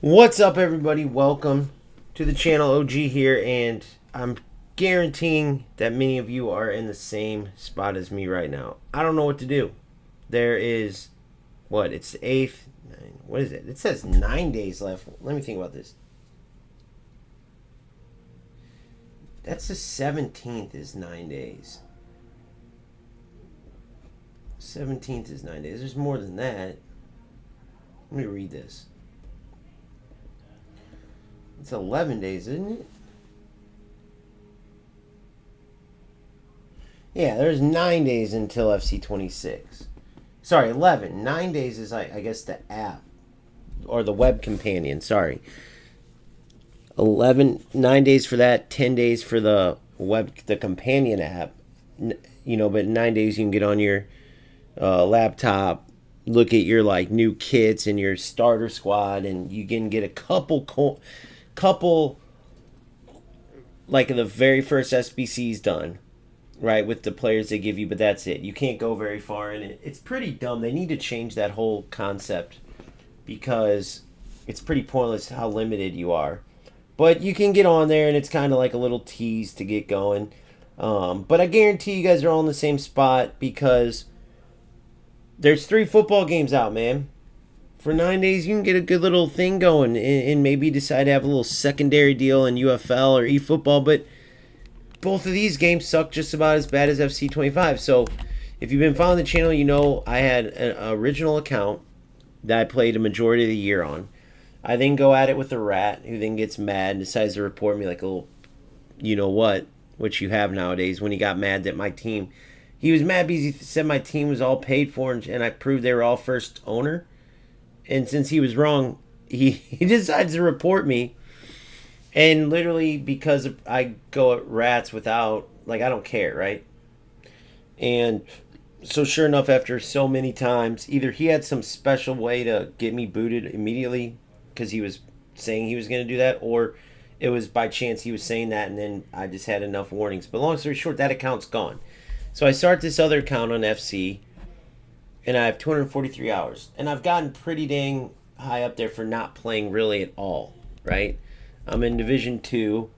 What's up, everybody? Welcome to the channel. OG here, and I'm guaranteeing that many of you are in the same spot as me right now. I don't know what to do. There is, what? It's the 8th. What is it? It says 9 days left. Let me think about this. That's the 17th is 9 days. 17th is 9 days. There's more than that. Let me read this. It's 11 days, isn't it? Yeah, there's 9 days until FC 26. Sorry, 11. 9 days is, I guess, the app. Or the web companion, sorry. 9 days for that, 10 days for the companion app. But 9 days you can get on your laptop, look at your, new kits and your starter squad, and you can get a couple like the very first SBC's done, right, with the players they give you, but that's it. You can't go very far in it. It's pretty dumb. They need to change that whole concept because it's pretty pointless how limited you are. But you can get on there, and it's kind of like a little tease to get going. But I guarantee you guys are all in the same spot because there's 3 football games out, man. For 9 days, you can get a good little thing going and maybe decide to have a little secondary deal in UFL or eFootball. But both of these games suck just about as bad as FC 25. So if you've been following the channel, you know I had an original account that I played a majority of the year on. I then go at it with a rat who then gets mad and decides to report me like a little, you-know-what, which you have nowadays, when he got mad that my team... He was mad because he said my team was all paid for and I proved they were all first owner. And since he was wrong, he decides to report me. And literally because I go at rats without, I don't care, right? And so sure enough, after so many times, either he had some special way to get me booted immediately because he was saying he was going to do that, or it was by chance he was saying that and then I just had enough warnings. But long story short, that account's gone. So I start this other account on FC, and I have 243 hours. And I've gotten pretty dang high up there for not playing really at all, right? I'm in Division 2,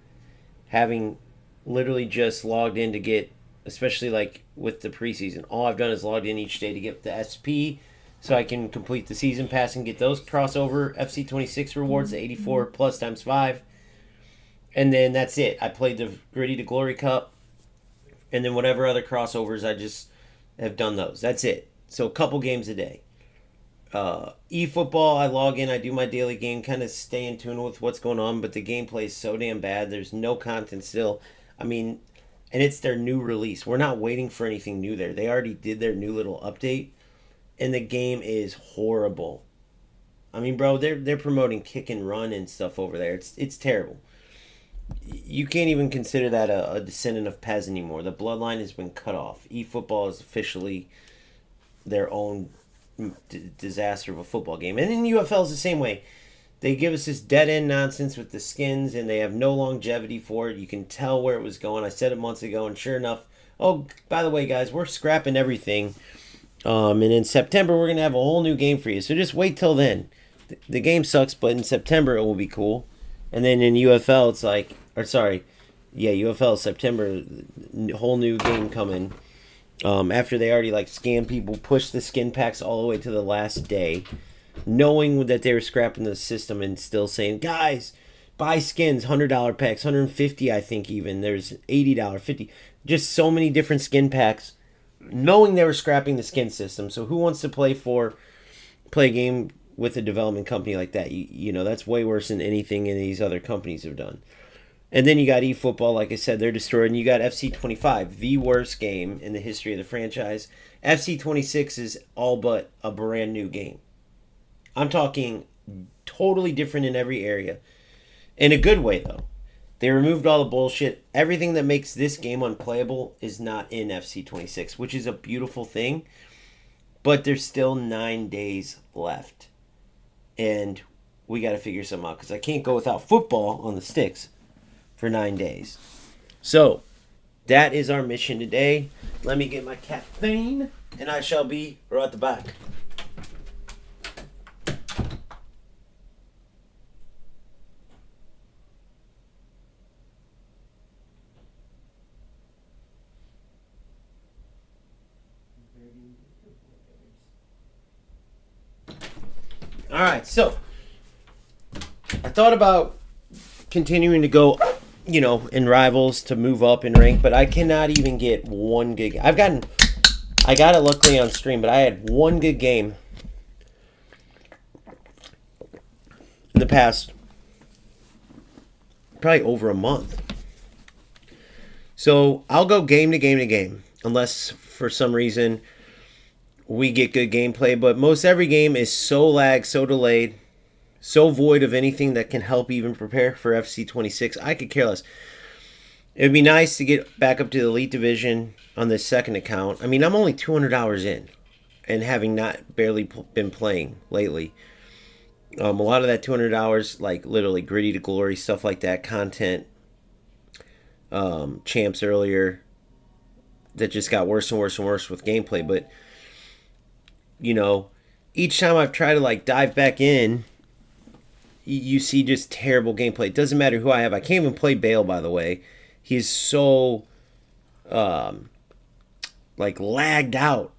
having literally just logged in to get, especially with the preseason, all I've done is logged in each day to get the SP so I can complete the season pass and get those crossover FC 26 rewards, the 84 plus times 5. And then that's it. I played the Gritty to Glory Cup, and then whatever other crossovers, I just have done those. That's it. So a couple games a day. eFootball, I log in, I do my daily game, kind of stay in tune with what's going on, but the gameplay is so damn bad. There's no content still. I mean, and it's their new release. We're not waiting for anything new there. They already did their new little update, and the game is horrible. I mean, bro, they're promoting kick and run and stuff over there. It's terrible. You can't even consider that a descendant of Pez anymore. The bloodline has been cut off. eFootball is officially their own disaster of a football game. And then UFL is the same way. They give us this dead-end nonsense with the skins, and they have no longevity for it. You can tell where it was going. I said it months ago, and sure enough, oh, by the way, guys, we're scrapping everything. And in September, we're going to have a whole new game for you. So just wait till then. The game sucks, but in September, it will be cool. And then in UFL, it's UFL September, whole new game coming. After they already scam people, push the skin packs all the way to the last day, knowing that they were scrapping the system and still saying, guys, buy skins, $100 packs, $150, I think even. There's $80, $50, just so many different skin packs, knowing they were scrapping the skin system. So who wants to play a game with a development company like that? You know, that's way worse than anything any of these other companies have done. And then you got eFootball, like I said, they're destroyed. And you got FC 25, the worst game in the history of the franchise. FC 26 is all but a brand new game. I'm talking totally different in every area. In a good way, though. They removed all the bullshit. Everything that makes this game unplayable is not in FC 26, which is a beautiful thing. But there's still 9 days left. And we got to figure something out, because I can't go without football on the sticks for 9 days. So, that is our mission today. Let me get my caffeine, and I shall be right at the back. All right, so I thought about continuing to go, you know, in rivals to move up in rank, but I cannot even get one good game. I got it luckily on stream, but I had one good game in the past, probably over a month. So I'll go game to game to game, unless for some reason we get good gameplay. But most every game is so lagged, so delayed, so void of anything that can help even prepare for FC26. I could care less. It would be nice to get back up to the Elite Division on this second account. I mean, I'm only 200 hours in and having not barely been playing lately. A lot of that 200 hours, like literally Gritty to Glory, stuff like that, content, champs earlier, that just got worse and worse and worse with gameplay. But, you know, each time I've tried to like dive back in, you see just terrible gameplay. It doesn't matter who I have. I can't even play Bale, by the way. He's so like lagged out,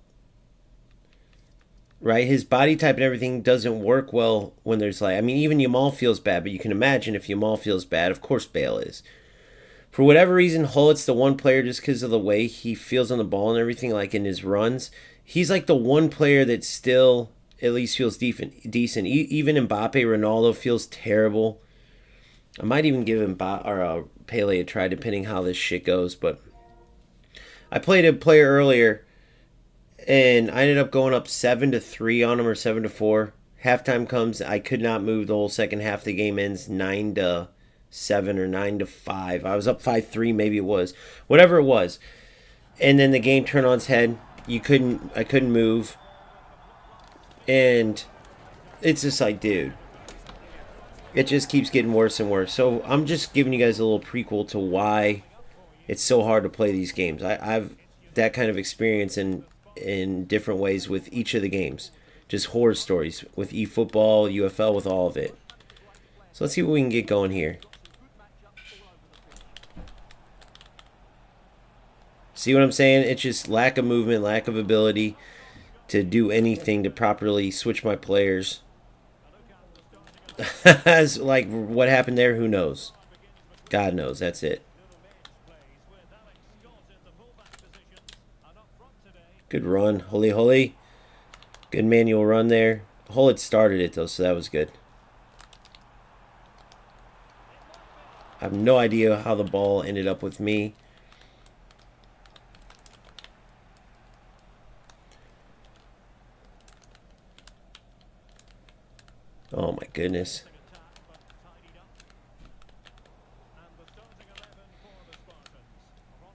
right? His body type and everything doesn't work well when there's like, I mean, even Yamal feels bad, but you can imagine if Yamal feels bad, of course Bale is. For whatever reason, Hullet's the one player, just because of the way he feels on the ball and everything, like in his runs, he's like the one player that still at least feels decent. Even Mbappe, Ronaldo feels terrible. I might even give Pele a try, depending how this shit goes. But I played a player earlier, and I ended up going up 7-3 on him, or 7-4. Halftime comes, I could not move the whole second half. The game ends 9-7 or 9-5. I was up 5-3, maybe it was, whatever it was. And then the game turned on its head. I couldn't move, and it's just like, dude, it just keeps getting worse and worse. So I'm just giving you guys a little prequel to why it's so hard to play these games. I've that kind of experience in different ways with each of the games. Just horror stories with eFootball, UFL, with all of it. So let's see what we can get going here. See what I'm saying? It's just lack of movement, lack of ability to do anything to properly switch my players. Like, what happened there, who knows? God knows, that's it. Good run, holy. Good manual run there. Hullet started it, though, so that was good. I have no idea how the ball ended up with me. Oh my goodness.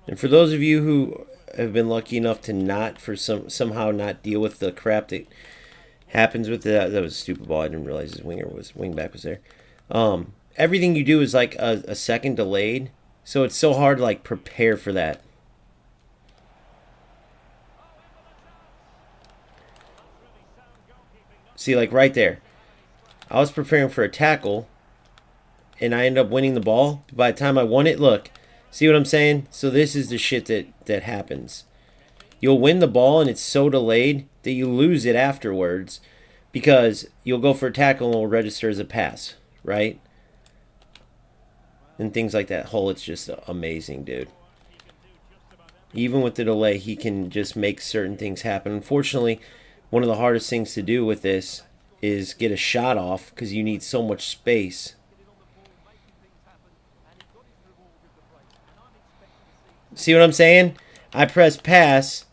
And for those of you who have been lucky enough to not, somehow not deal with the crap that happens with that was a stupid ball. I didn't realize his wingback was there. Everything you do is like a second delayed, so it's so hard to like prepare for that. See, like right there, I was preparing for a tackle, and I ended up winning the ball. By the time I won it, look, see what I'm saying? So this is the shit that happens. You'll win the ball, and it's so delayed that you lose it afterwards, because you'll go for a tackle and it'll register as a pass, right? And things like that. Hullet's just amazing, dude. Even with the delay, he can just make certain things happen. Unfortunately, one of the hardest things to do with this is get a shot off, because you need so much space. See what I'm saying? I pressed pass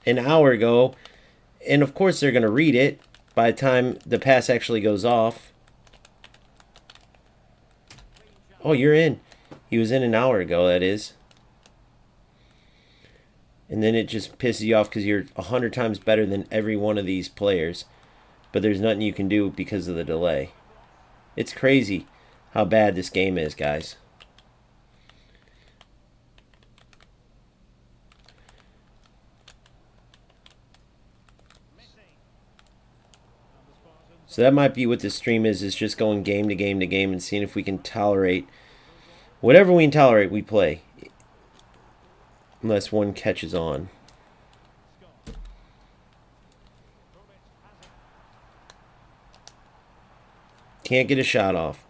an hour ago, and of course they're going to read it by the time the pass actually goes off. Oh, you're in. He was in an hour ago, that is. And then it just pisses you off because you're 100 times better than every one of these players. But there's nothing you can do because of the delay. It's crazy how bad this game is, guys. So that might be what this stream is just going game to game to game and seeing if we can tolerate whatever we can tolerate, we play. Unless one catches on. Can't get a shot off.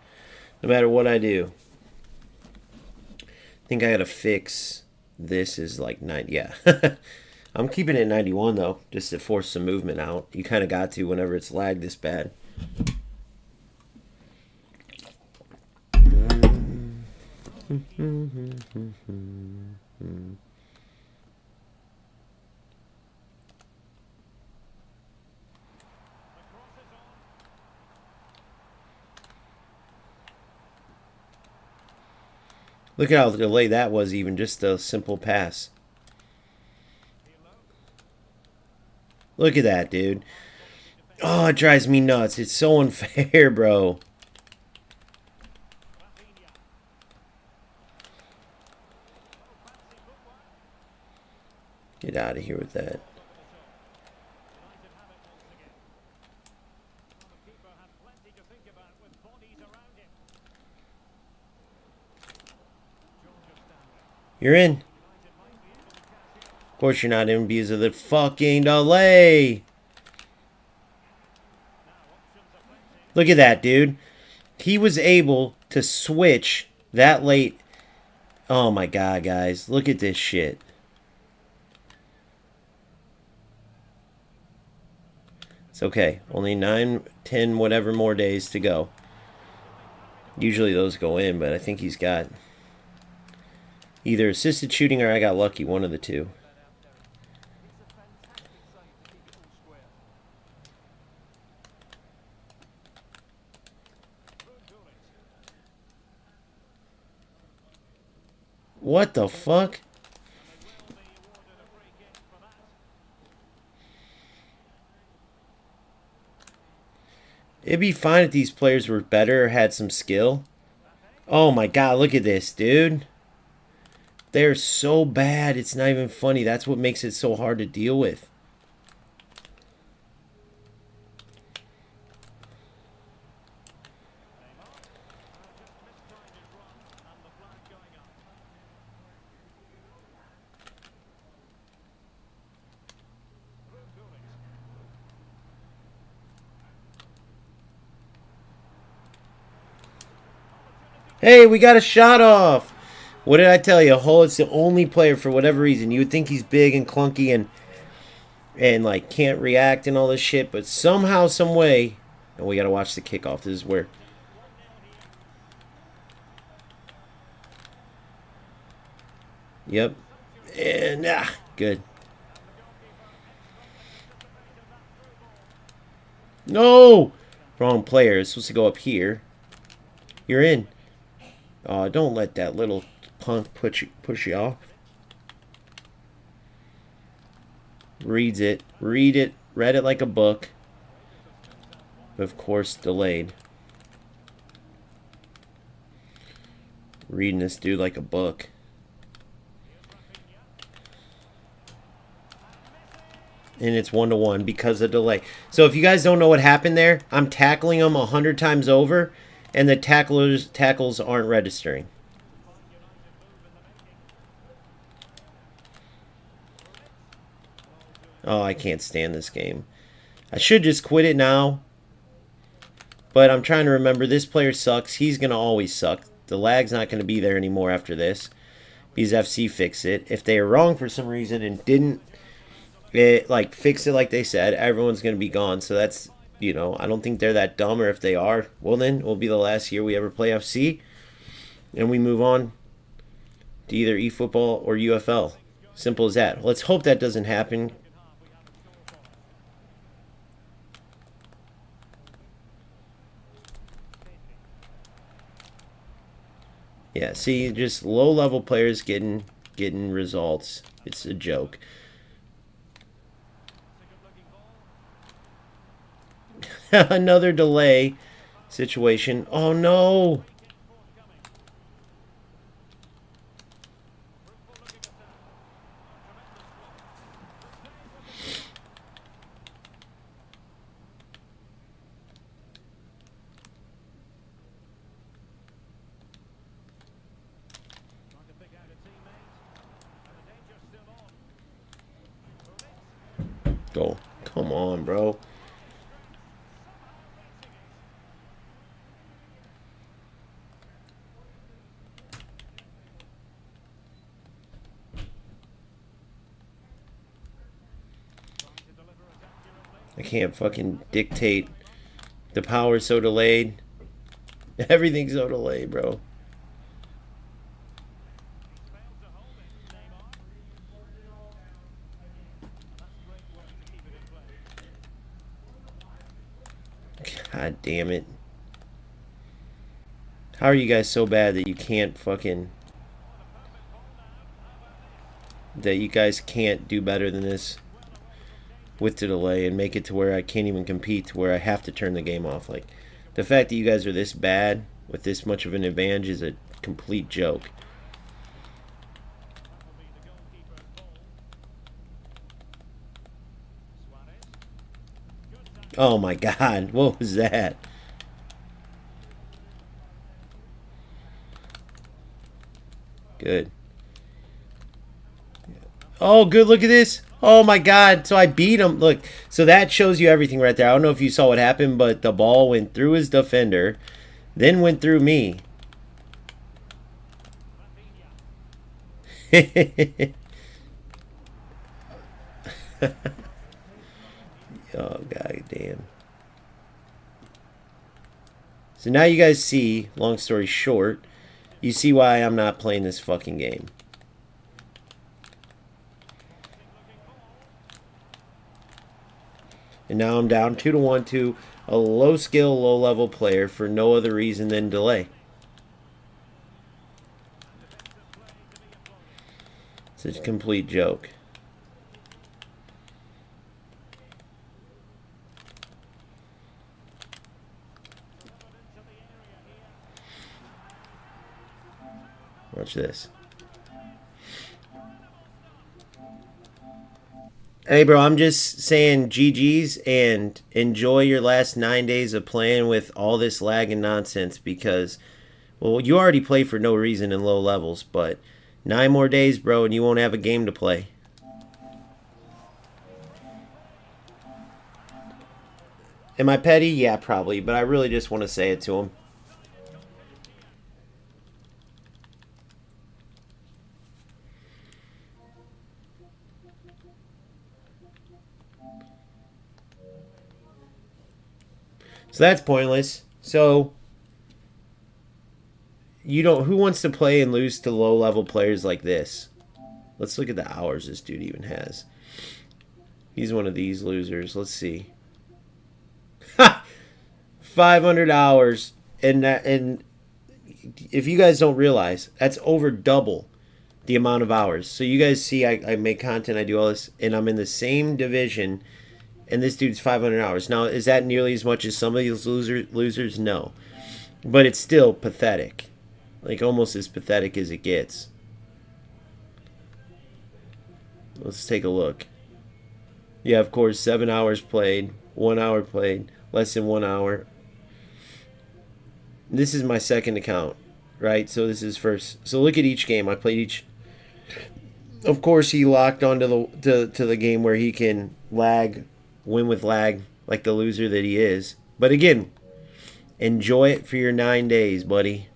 No matter what I do. I think I gotta fix this is like 9. Yeah. I'm keeping it at 91 though, just to force some movement out. You kind of got to whenever it's lagged this bad. Look at how delayed that was, even just a simple pass. Look at that, dude. Oh, it drives me nuts. It's so unfair, bro. Get out of here with that. You're in. Of course you're not in because of the fucking delay. Look at that, dude. He was able to switch that late. Oh my god, guys. Look at this shit. It's okay. Only 9, 10, whatever more days to go. Usually those go in, but I think he's got either assisted shooting or I got lucky. One of the two. What the fuck? It'd be fine if these players were better or had some skill. Oh my god, look at this, dude. They're so bad, it's not even funny. That's what makes it so hard to deal with. Hey, we got a shot off. What did I tell you? Holt's the only player for whatever reason. You would think he's big and clunky and like can't react and all this shit, but somehow, some way, and we got to watch the kickoff. This is where. Yep. And good. No, wrong player. It's supposed to go up here. You're in. Oh, don't let that little punk push you off. Reads it. Read it. Read it like a book. But of course, delayed. Reading this dude like a book. And it's 1-1 because of delay. So if you guys don't know what happened there, I'm tackling them 100 times over, and the tackles aren't registering. Oh, I can't stand this game. I should just quit it now. But I'm trying to remember, this player sucks. He's going to always suck. The lag's not going to be there anymore after this. Because FC fixed it. If they are wrong for some reason and didn't fix it like they said, everyone's going to be gone. So that's, I don't think they're that dumb. Or if they are, well then, it will be the last year we ever play FC. And we move on to either eFootball or UFL. Simple as that. Let's hope that doesn't happen. Yeah, see, just low-level players getting results. It's a joke. Another delay situation. Oh, no. Go. Come on, bro. I can't fucking dictate. The power's so delayed. Everything's so delayed, bro. God damn it. How are you guys so bad that you can't fucking... that you guys can't do better than this with the delay and make it to where I can't even compete, to where I have to turn the game off? Like, the fact that you guys are this bad with this much of an advantage is a complete joke. Oh my god, what was that? Good. Oh, good, look at this. Oh my god, so I beat him. Look, so that shows you everything right there. I don't know if you saw what happened, but the ball went through his defender, then went through me. Oh, god damn. So now you guys see, long story short, you see why I'm not playing this fucking game. And now I'm down 2-1 to a low skill, low level player for no other reason than delay. It's a complete joke. Watch this. Hey, bro, I'm just saying GG's and enjoy your last 9 days of playing with all this lag and nonsense because, well, you already play for no reason in low levels, but 9 more days, bro, and you won't have a game to play. Am I petty? Yeah, probably, but I really just want to say it to him. So that's pointless. So you don't. Who wants to play and lose to low level players like this? Let's look at the hours this dude even has. He's one of these losers. Let's see. Ha! 500 hours, and if you guys don't realize, that's over double the amount of hours. So you guys see, I make content, I do all this, and I'm in the same division. And this dude's 500 hours. Now, is that nearly as much as some of these losers? No. But it's still pathetic. Like, almost as pathetic as it gets. Let's take a look. Yeah, of course, 7 hours played. 1 hour played. Less than 1 hour. This is my second account, right? So this is first. So look at each game. I played each. Of course, he locked onto to the game where he can win with lag, like the loser that he is. But again, enjoy it for your 9 days, buddy.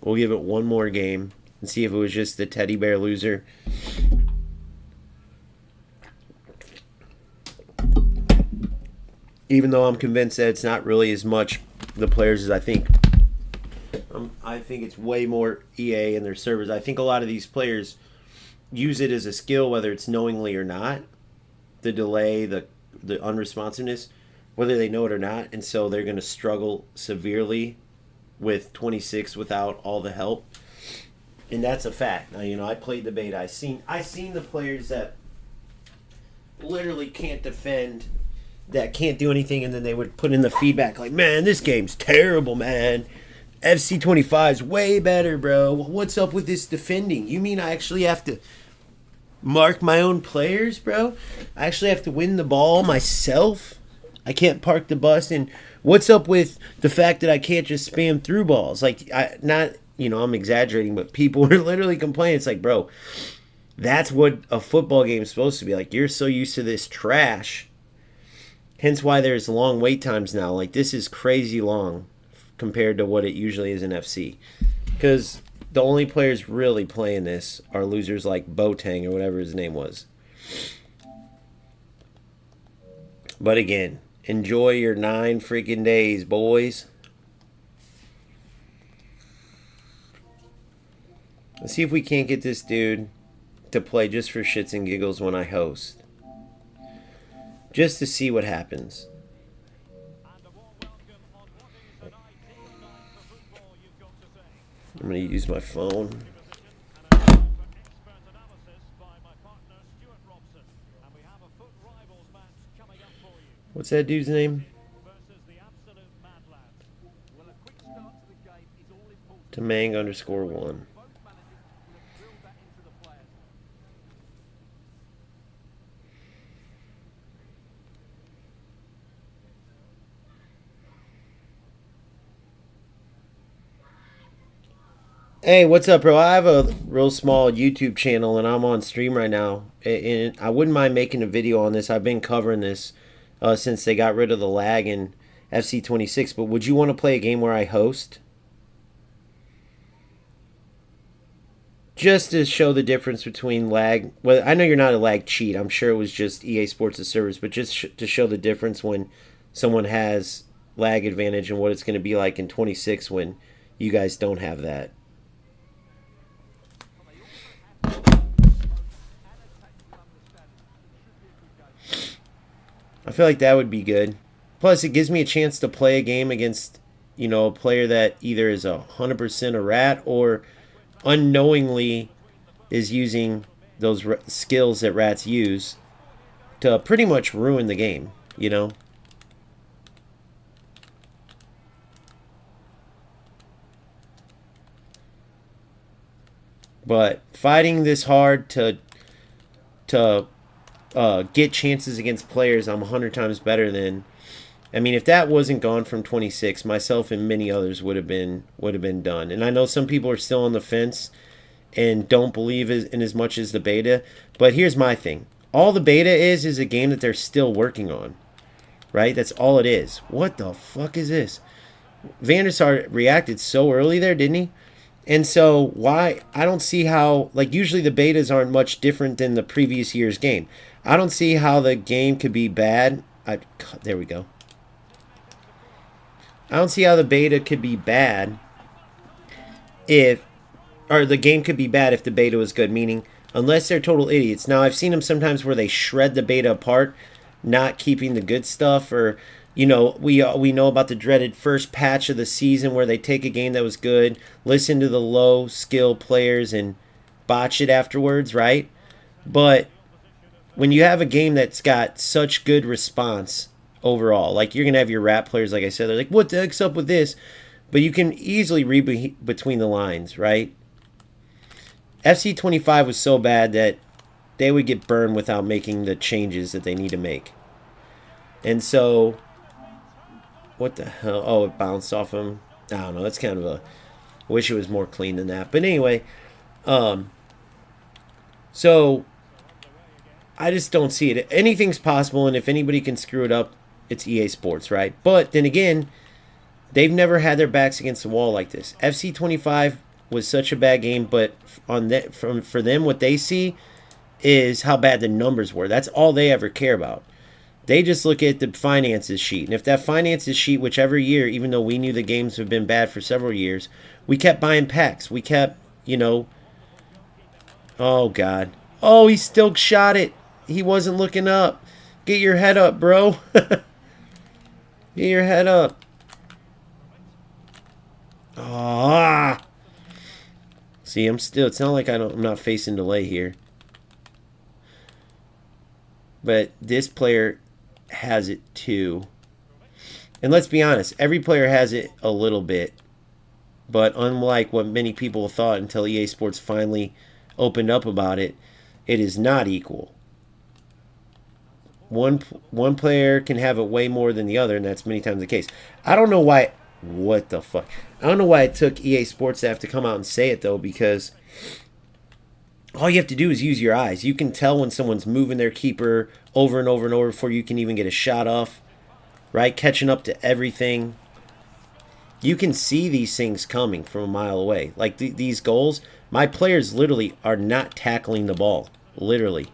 We'll give it one more game and see if it was just the teddy bear loser. Even though I'm convinced that it's not really as much the players as I think. I think it's way more EA and their servers. I think a lot of these players use it as a skill, whether it's knowingly or not. The delay, the unresponsiveness, whether they know it or not, and so they're going to struggle severely with 26 without all the help, and that's a fact. Now, you know, I played the beta. I seen the players that literally can't defend, that can't do anything, and then they would put in the feedback like, "Man, this game's terrible, man. FC25 is way better, bro. What's up with this defending? You mean I actually have to mark my own players, bro? I actually have to win the ball myself? I can't park the bus, and what's up with the fact that I can't just spam through balls?" Like, I'm exaggerating, but people were literally complaining. It's like, bro, that's what a football game is supposed to be like. You're so used to this trash. Hence why there's long wait times now. Like, this is crazy long compared to what it usually is in FC. Because the only players really playing this are losers like Boateng or whatever his name was. But again, enjoy your 9 freaking days, boys. Let's see if we can't get this dude to play just for shits and giggles when I host. Just to see what happens. I'm going to use my phone. What's that dude's name? Tamang_1. Hey, what's up, bro? I have a real small YouTube channel, and I'm on stream right now. And I wouldn't mind making a video on this. I've been covering this since they got rid of the lag in FC26. But would you want to play a game where I host? Just to show the difference between lag. Well, I know you're not a lag cheat. I'm sure it was just EA Sports' service. But just to show the difference when someone has lag advantage and what it's going to be like in 26 when you guys don't have that. I feel like that would be good. Plus, it gives me a chance to play a game against, you know, a player that either is 100% a rat or unknowingly is using those skills that rats use to pretty much ruin the game, you know? But fighting this hard to get chances against players I'm 100 times better than. I mean, if that wasn't gone from 26, myself and many others would have been done. And I know some people are still on the fence and don't believe in as much as the beta. But here's my thing: all the beta is a game that they're still working on, right? That's all it is. What the fuck is this? Van der Sar reacted so early there, didn't he? And so why I don't see how, like, usually the betas aren't much different than the previous year's game. I don't see how the game could be bad. There we go. I don't see how the beta could be bad or the game could be bad if the beta was good, meaning unless they're total idiots. Now, I've seen them sometimes where they shred the beta apart, not keeping the good stuff, or, you know, we know about the dreaded first patch of the season where they take a game that was good, listen to the low skill players and botch it afterwards, right? But when you have a game that's got such good response overall, like, you're going to have your rat players, like I said, they're like, what the heck's up with this? But you can easily read between the lines, right? FC25 was so bad that they would get burned without making the changes that they need to make. And so, what the hell? Oh, it bounced off him. I don't know. That's kind of a... wish it was more clean than that. But anyway, so I just don't see it. Anything's possible, and if anybody can screw it up, it's EA Sports, right? But then again, they've never had their backs against the wall like this. FC25 was such a bad game, but for them, what they see is how bad the numbers were. That's all they ever care about. They just look at the finances sheet. And if that finances sheet, whichever year, even though we knew the games have been bad for several years, we kept buying packs. We kept, you know... Oh, God. Oh, he still shot it. He wasn't looking up. Get your head up, bro. Get your head up. Ah. See, I'm still... It's not like I'm not facing delay here. But this player has it too. And let's be honest, every player has it a little bit. But unlike what many people thought until EA Sports finally opened up about it, it is not equal. One player can have it way more than the other, and that's many times the case. I don't know why... What the fuck? I don't know why it took EA Sports to have to come out and say it, though, because all you have to do is use your eyes. You can tell when someone's moving their keeper over and over and over before you can even get a shot off, right? Catching up to everything. You can see these things coming from a mile away. Like these goals, my players literally are not tackling the ball. Literally.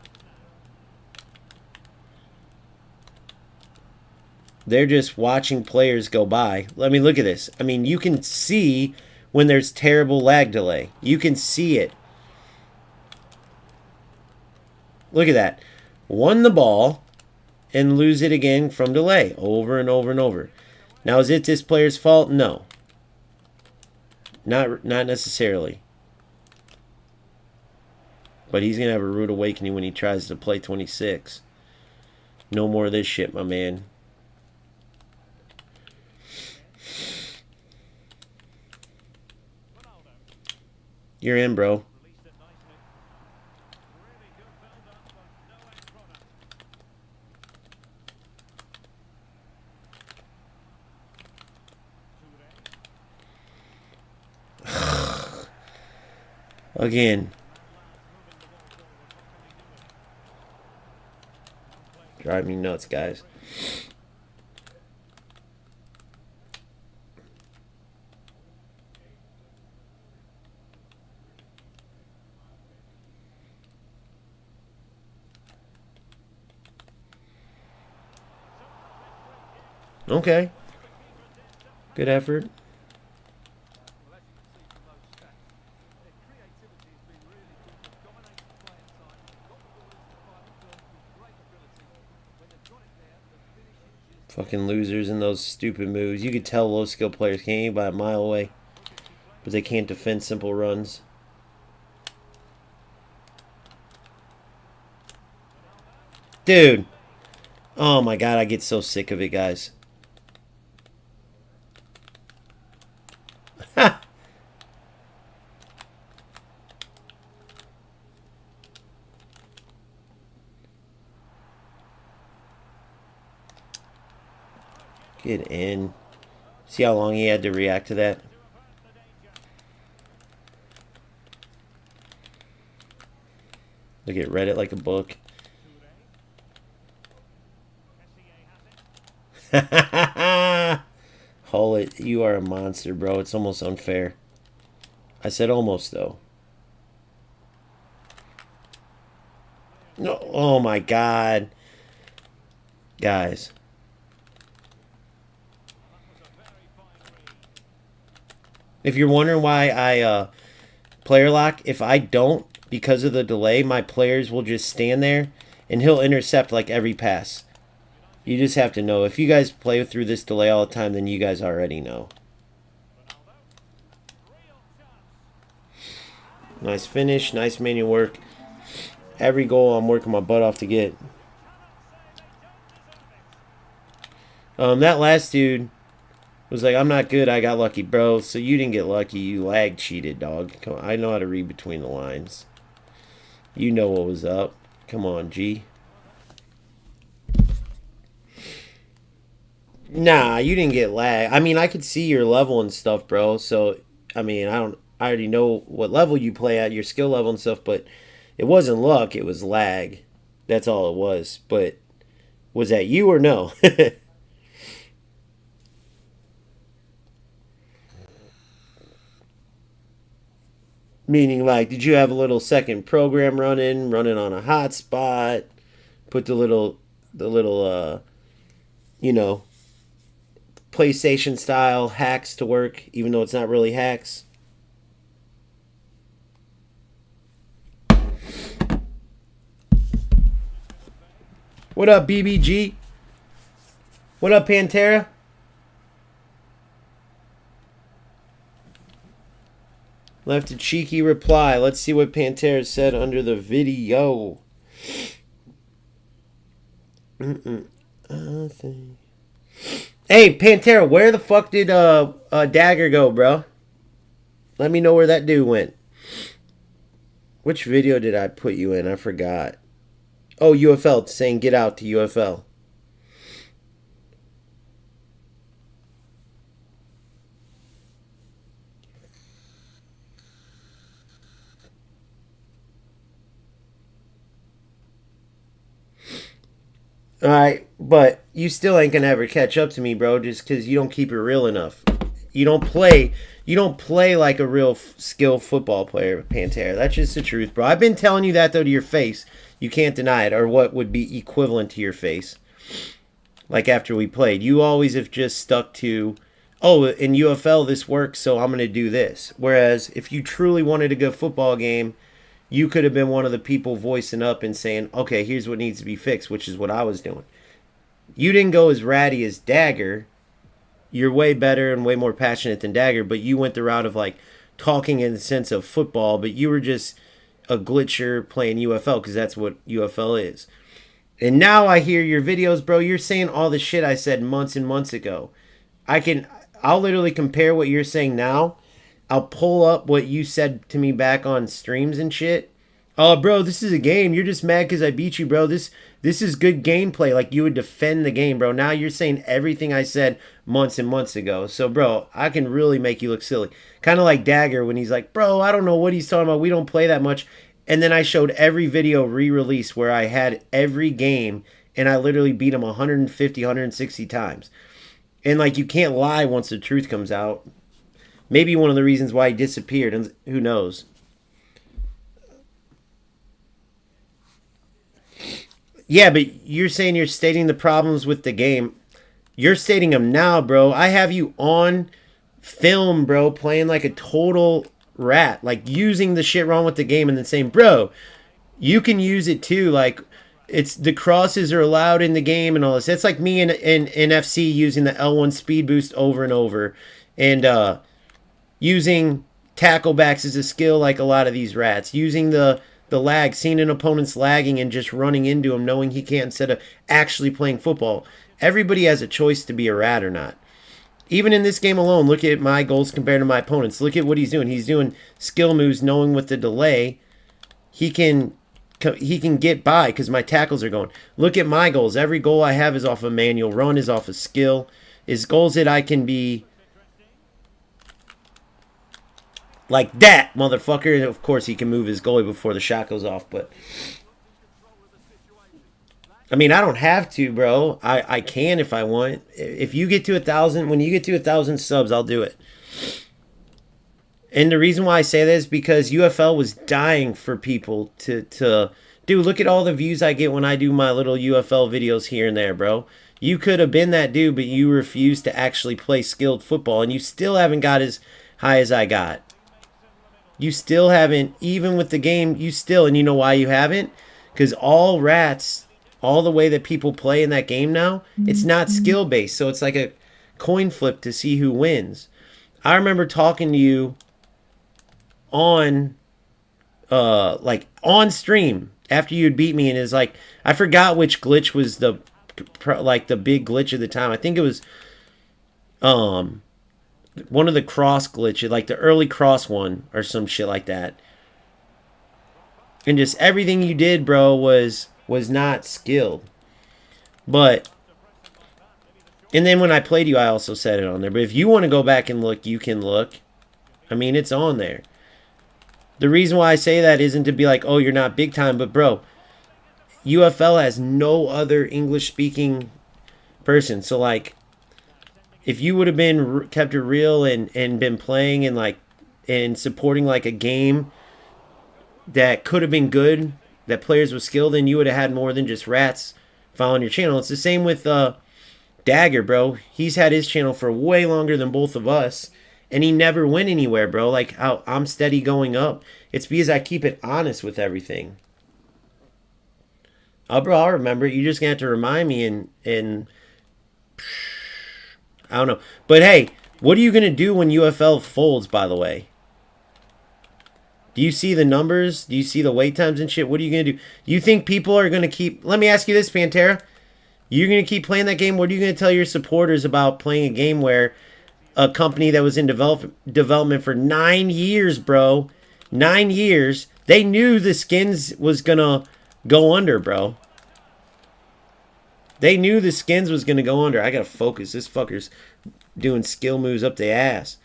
They're just watching players go by. Let me look at this. I mean, you can see when there's terrible lag delay. You can see it. Look at that. Won the ball and lose it again from delay over and over and over. Now, is it this player's fault? No. Not necessarily. But he's going to have a rude awakening when he tries to play 26. No more of this shit, my man. You're in, bro. Again. Drive me nuts, guys. Okay. Good effort. Fucking losers in those stupid moves. You could tell low skill players can't aim by a mile away, but they can't defend simple runs. Dude. Oh my god, I get so sick of it, guys. Ha! Get in. See how long he had to react to that? Look at read it like a book. Haul it. You are a monster, bro. It's almost unfair. I said almost, though. No. Oh, my God. Guys. If you're wondering why I player lock, if I don't, because of the delay, my players will just stand there and he'll intercept like every pass. You just have to know. If you guys play through this delay all the time, then you guys already know. Nice finish. Nice manual work. Every goal I'm working my butt off to get. That last dude was like, I'm not good, I got lucky. Bro, so you didn't get lucky. You lag cheated, dog. Come on, I know how to read between the lines. You know what was up. Come on, G. Nah, you didn't get lag. I mean, I could see your level and stuff, bro. So, I mean, I already know what level you play at, your skill level and stuff, but it wasn't luck, it was lag. That's all it was. But was that you or no? Meaning, like, did you have a little second program running on a hotspot? Put the little, you know, PlayStation style hacks to work, even though it's not really hacks. What up, BBG? What up, Pantera? Left a cheeky reply. Let's see what Pantera said under the video. Hey, Pantera, where the fuck did Dagger go, bro? Let me know where that dude went. Which video did I put you in? I forgot. Oh, UFL saying get out to UFL. Alright, but you still ain't gonna ever catch up to me, bro, just because you don't keep it real enough. You don't play like a real skilled football player, Pantera. That's just the truth, bro. I've been telling you that, though, to your face. You can't deny it, or what would be equivalent to your face. like after we played. You always have just stuck to, oh, in UFL this works, so I'm going to do this. Whereas if you truly wanted a good football game, you could have been one of the people voicing up and saying, okay, here's what needs to be fixed, which is what I was doing. You didn't go as ratty as Dagger. You're way better and way more passionate than Dagger, but you went the route of like talking in the sense of football, but you were just a glitcher playing UFL because that's what UFL is. And now I hear your videos, bro. You're saying all the shit I said months and months ago. I'll literally compare what you're saying now. I'll pull up what you said to me back on streams and shit. Oh, bro, this is a game. You're just mad because I beat you, bro. This is good gameplay. Like, you would defend the game, bro. Now you're saying everything I said months and months ago. So, bro, I can really make you look silly. Kind of like Dagger when he's like, bro, I don't know what he's talking about. We don't play that much. And then I showed every video re-release where I had every game, and I literally beat him 150, 160 times. And, like, you can't lie once the truth comes out. Maybe one of the reasons why he disappeared, and who knows. Yeah, but you're saying you're stating the problems with the game. You're stating them now, bro. I have you on film, bro, playing like a total rat. Like, using the shit wrong with the game and then saying, bro, you can use it too. Like, it's the crosses are allowed in the game and all this. It's like me in FC using the L1 speed boost over and over. And using tackle backs as a skill like a lot of these rats. Using the lag, seeing an opponent's lagging and just running into him knowing he can't instead of actually playing football. Everybody has a choice to be a rat or not. Even in this game alone, look at my goals compared to my opponents. Look at what he's doing. He's doing skill moves knowing with the delay he can get by because my tackles are going. Look at my goals. Every goal I have is off a manual. Run is off a skill. Is goals that I can be like that, motherfucker. And of course, he can move his goalie before the shot goes off. But, I mean, I don't have to, bro. I can if I want. If you get to 1,000, when you get to 1,000 subs, I'll do it. And the reason why I say that is because UFL was dying for people to dude, look at all the views I get when I do my little UFL videos here and there, bro. You could have been that dude, but you refused to actually play skilled football, and you still haven't got as high as I got. You still haven't, even with the game, and you know why you haven't? Because all rats, all the way that people play in that game now, it's not skill-based, so it's like a coin flip to see who wins. I remember talking to you on, on stream after you had beat me, and it's like, I forgot which glitch was the big glitch of the time. I think it was, one of the cross glitches, like the early cross one or some shit like that. And just everything you did, bro, was not skilled. But, and then when I played you, I also said it on there. But if you want to go back and look, you can look. I mean, it's on there. The reason why I say that isn't to be like, oh, you're not big time. But, bro, UFL has no other English-speaking person. So, like, if you would have been kept it real and been playing and supporting like a game that could have been good, that players were skilled in, you would have had more than just rats following your channel. It's the same with Dagger, bro. He's had his channel for way longer than both of us, and he never went anywhere, bro. Like, how I'm steady going up. It's because I keep it honest with everything. Oh, bro, I'll remember it. You're just going to have to remind me and I don't know. But hey, what are you going to do when UFL folds, by the way? Do you see the numbers? Do you see the wait times and shit? What are you going to do? Do you think people are going to keep... Let me ask you this, Pantera. You're going to keep playing that game? What are you going to tell your supporters about playing a game where a company that was in development for 9 years, bro, 9 years, they knew the skins was going to go under, bro. They knew the skins was going to go under. I got to focus. This fucker's doing skill moves up the ass.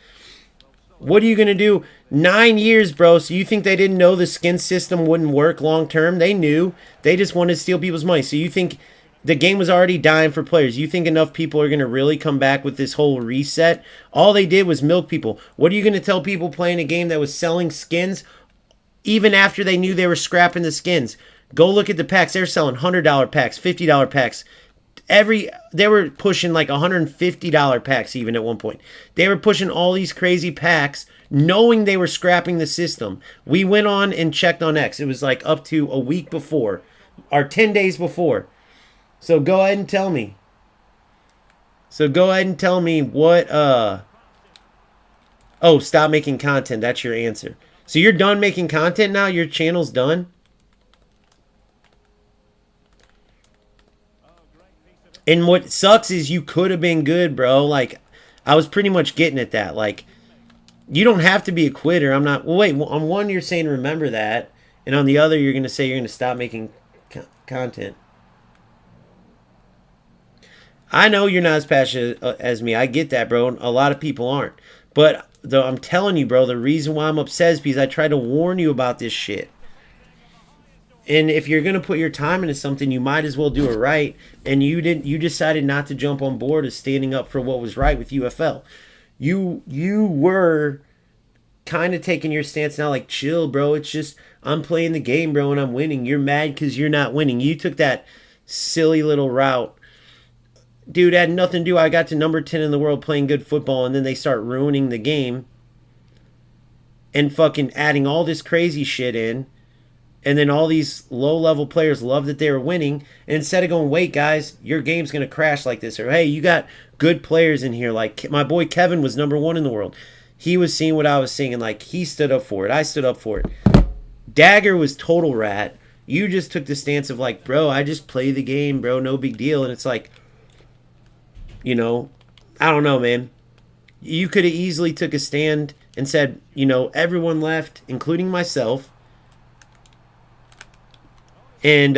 What are you going to do? 9 years, bro. So you think they didn't know the skin system wouldn't work long term? They knew. They just wanted to steal people's money. So you think the game was already dying for players? You think enough people are going to really come back with this whole reset? All they did was milk people. What are you going to tell people playing a game that was selling skins even after they knew they were scrapping the skins? Go look at the packs. They're selling $100 packs, $50 packs, They were pushing like $150 packs even at one point. They were pushing all these crazy packs knowing they were scrapping the system. We went on and checked on X. It was like up to a week before or 10 days before. So go ahead and tell me. What oh, stop making content. That's your answer. So you're done making content now? Your channel's done? And what sucks is you could have been good, bro. Like, I was pretty much getting at that. Like, you don't have to be a quitter. I'm not. Well, wait, on one, you're saying remember that. And on the other, you're going to say you're going to stop making content. I know you're not as passionate as me. I get that, bro. A lot of people aren't. But I'm telling you, bro, the reason why I'm upset is because I try to warn you about this shit. And if you're gonna put your time into something, you might as well do it right. And you didn't. You decided not to jump on board as standing up for what was right with UFL. You were kind of taking your stance now, like chill, bro. It's just I'm playing the game, bro, and I'm winning. You're mad because you're not winning. You took that silly little route, dude. Had nothing to do. I got to number 10 in the world playing good football, and then they start ruining the game and fucking adding all this crazy shit in. And then all these low-level players love that they were winning. And instead of going, wait, guys, your game's going to crash like this. Or, hey, you got good players in here. Like, my boy Kevin was number 1 in the world. He was seeing what I was seeing. And, like, he stood up for it. I stood up for it. Dagger was total rat. You just took the stance of, like, bro, I just play the game, bro. No big deal. And it's like, you know, I don't know, man. You could have easily took a stand and said, you know, everyone left, including myself. And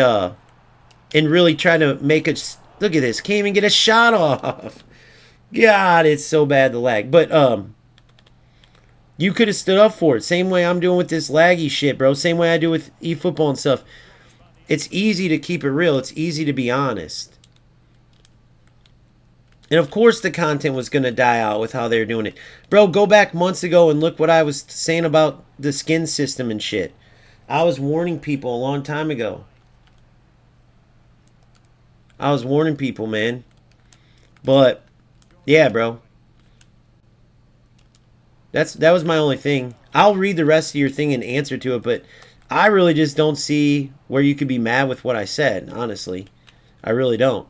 really try to make it. Look at this. Can't even get a shot off. God, it's so bad, the lag. But you could have stood up for it. Same way I'm doing with this laggy shit, bro. Same way I do with eFootball and stuff. It's easy to keep it real. It's easy to be honest. And of course the content was going to die out with how they were doing it. Bro, go back months ago and look what I was saying about the skin system and shit. I was warning people a long time ago. I was warning people, man. But, yeah, bro. That was my only thing. I'll read the rest of your thing and answer to it, but I really just don't see where you could be mad with what I said, honestly. I really don't.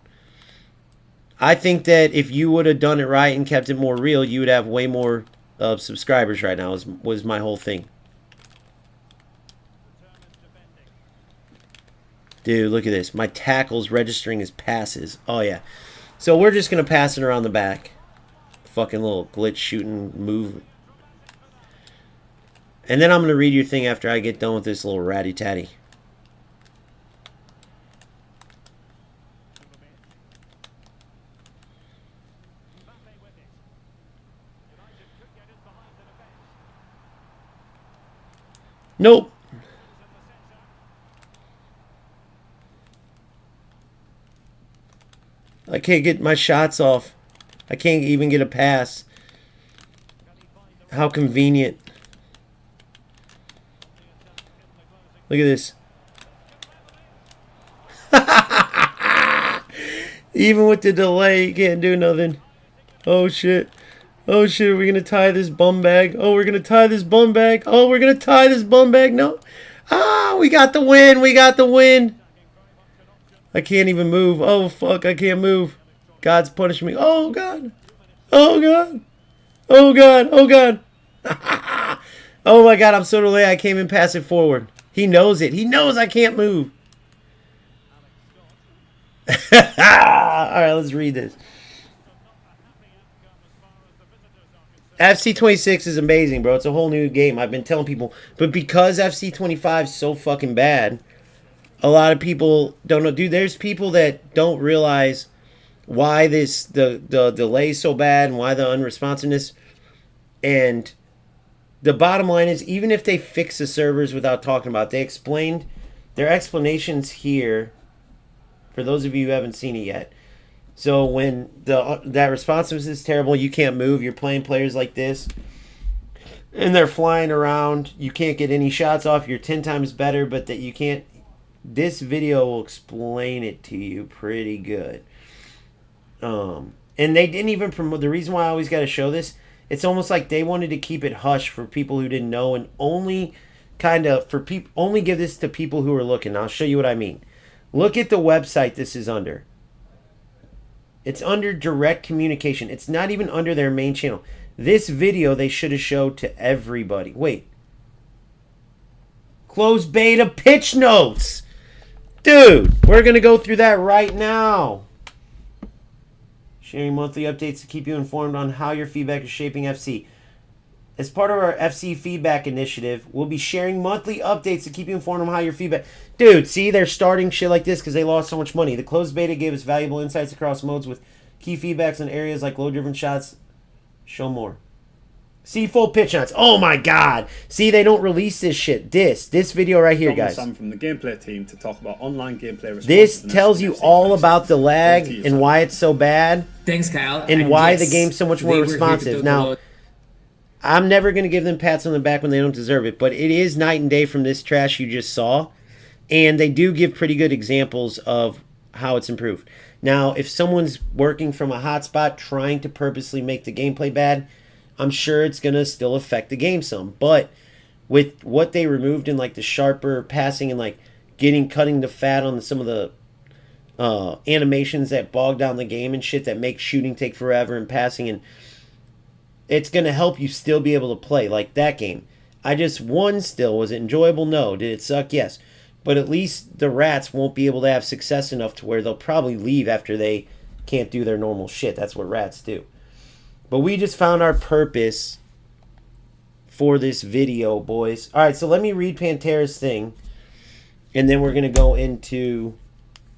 I think that if you would have done it right and kept it more real, you would have way more subscribers right now, was my whole thing. Dude, look at this. My tackles registering as passes. Oh, yeah. So we're just going to pass it around the back. Fucking little glitch shooting move. And then I'm going to read your thing after I get done with this little ratty-tatty. Nope. I can't get my shots off. I can't even get a pass. How convenient. Look at this. Even with the delay, you can't do nothing. Oh, shit. Oh, shit. Are we going to tie this bum bag? Oh, we're going to tie this bum bag. Oh, we're going to tie this bum bag. No. Ah, we got the win. We got the win. I can't even move. Oh, fuck. I can't move. God's punishing me. Oh, God. Oh, God. Oh, God. Oh, God. Oh, my God. I'm so delayed. I can't even pass it forward. He knows it. He knows I can't move. All right, let's read this. FC26 is amazing, bro. It's a whole new game. I've been telling people. But because FC25 is so fucking bad, a lot of people don't know. Dude, there's people that don't realize why the delay is so bad and why the unresponsiveness. And the bottom line is, even if they fix the servers without talking about it, they explained their explanations here for those of you who haven't seen it yet. So when that responsiveness is terrible, you can't move, you're playing players like this, and they're flying around, you can't get any shots off, you're 10 times better, but that you can't. This video will explain it to you pretty good. And they didn't even promote. The reason why I always got to show this, it's almost like they wanted to keep it hush for people who didn't know, and only kind of for people, only give this to people who are looking. I'll show you what I mean. Look at the website this is under. It's under direct communication. It's not even under their main channel. This video they should have showed to everybody. Wait. Closed beta pitch notes. Dude, we're going to go through that right now. Sharing monthly updates to keep you informed on how your feedback is shaping FC. As part of our FC feedback initiative, we'll be sharing monthly updates to keep you informed on how your feedback... Dude, see, they're starting shit like this because they lost so much money. The closed beta gave us valuable insights across modes with key feedbacks in areas like low-driven shots. Show more. See full pitch shots. Oh my god. See, they don't release this shit. This video right here, guys. Sam from the gameplay team to talk about online gameplay. This tells you all about the lag and why it's so bad. Thanks, Kyle. And why the game's so much more responsive. Now, I'm never going to give them pats on the back when they don't deserve it, but it is night and day from this trash you just saw. And they do give pretty good examples of how it's improved. Now, if someone's working from a hotspot trying to purposely make the gameplay bad, I'm sure it's going to still affect the game some. But with what they removed in like the sharper passing and like cutting the fat on some of the animations that bog down the game and shit that make shooting take forever and passing, and it's going to help you still be able to play like that game. I just won still. Was it enjoyable? No. Did it suck? Yes. But at least the rats won't be able to have success enough to where they'll probably leave after they can't do their normal shit. That's what rats do. But we just found our purpose for this video, boys. All right, so let me read Pantera's thing, and then we're going to go into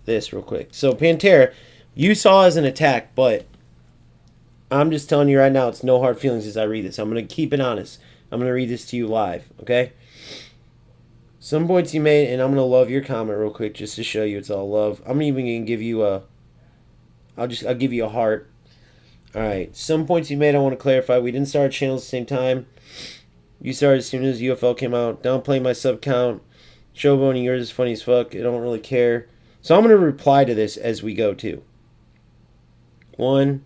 this real quick. So, Pantera, you saw as an attack, but I'm just telling you right now, it's no hard feelings as I read this. I'm going to keep it honest. I'm going to read this to you live, okay? Some points you made, and I'm going to love your comment real quick just to show you it's all love. I'm even going to give you a... I'll give you a heart. All right, some points you made I want to clarify. We didn't start channels at the same time. You started as soon as UFL came out. Downplay my sub count. Showboning yours is funny as fuck. I don't really care. So I'm going to reply to this as we go too. One,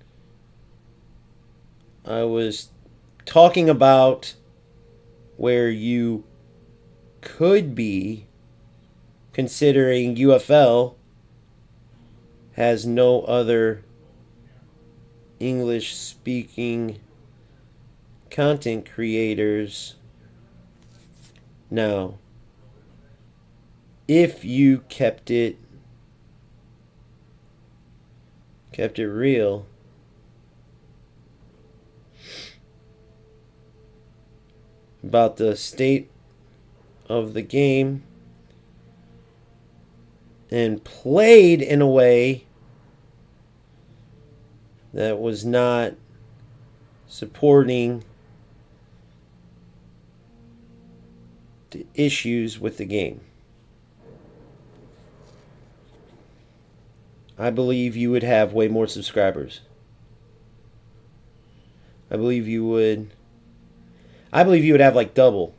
I was talking about where you could be considering UFL has no other English-speaking content creators. Now, if you kept it real, about the state of the game and played in a way that was not supporting the issues with the game, I believe you would have way more subscribers. I believe you would have like double.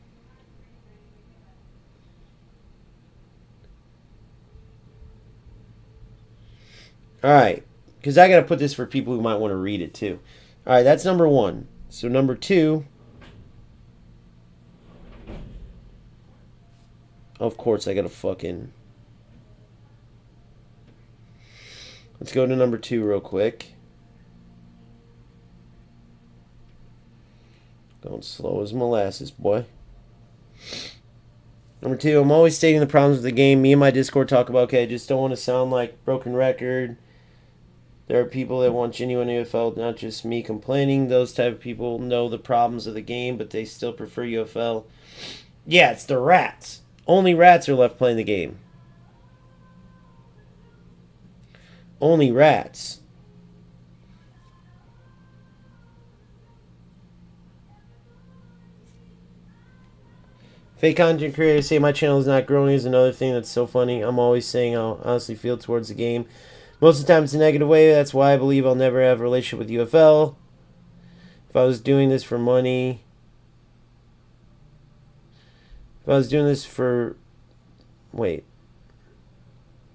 Alright, because I got to put this for people who might want to read it too. Alright, that's number one. So number two, of course I got to fucking... Let's go to number two real quick. Going slow as molasses, boy. Number two, I'm always stating the problems with the game. Me and my Discord talk about, okay, I just don't want to sound like broken record. There are people that want genuine UFL, not just me complaining. Those type of people know the problems of the game, but they still prefer UFL. Yeah, it's the rats. Only rats are left playing the game. Only rats. Fake content creators say my channel is not growing is another thing that's so funny. I'm always saying how I honestly feel towards the game. Most of the time it's a negative way. That's why I believe I'll never have a relationship with UFL. If I was doing this for money... If I was doing this for... Wait.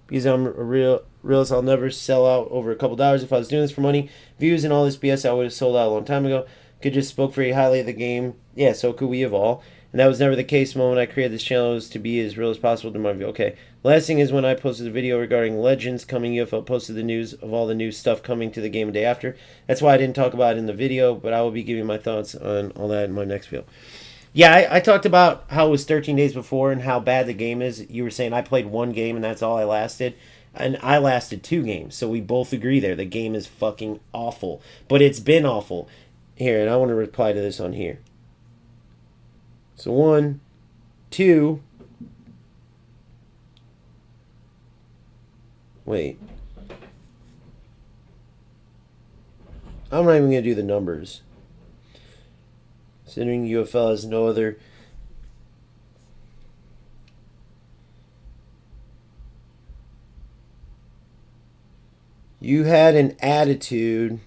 Because I'm a real... Realize I'll never sell out over a couple dollars. If I was doing this for money, views, and all this BS, I would have sold out a long time ago. Could just spoke very highly of the game. Yeah, so could we have all. And that was never the case. The moment I created this channel was to be as real as possible to my view. Okay. Last thing is when I posted a video regarding Legends coming, UFL posted the news of all the new stuff coming to the game a day after. That's why I didn't talk about it in the video, but I will be giving my thoughts on all that in my next video. Yeah, I talked about how it was 13 days before and how bad the game is. You were saying I played one game and that's all I lasted. And I lasted 2 games. So we both agree there. The game is fucking awful. But it's been awful. Here, and I want to reply to this on here. So 1, 2. Wait. I'm not even going to do the numbers. Considering UFL has no other... You had an attitude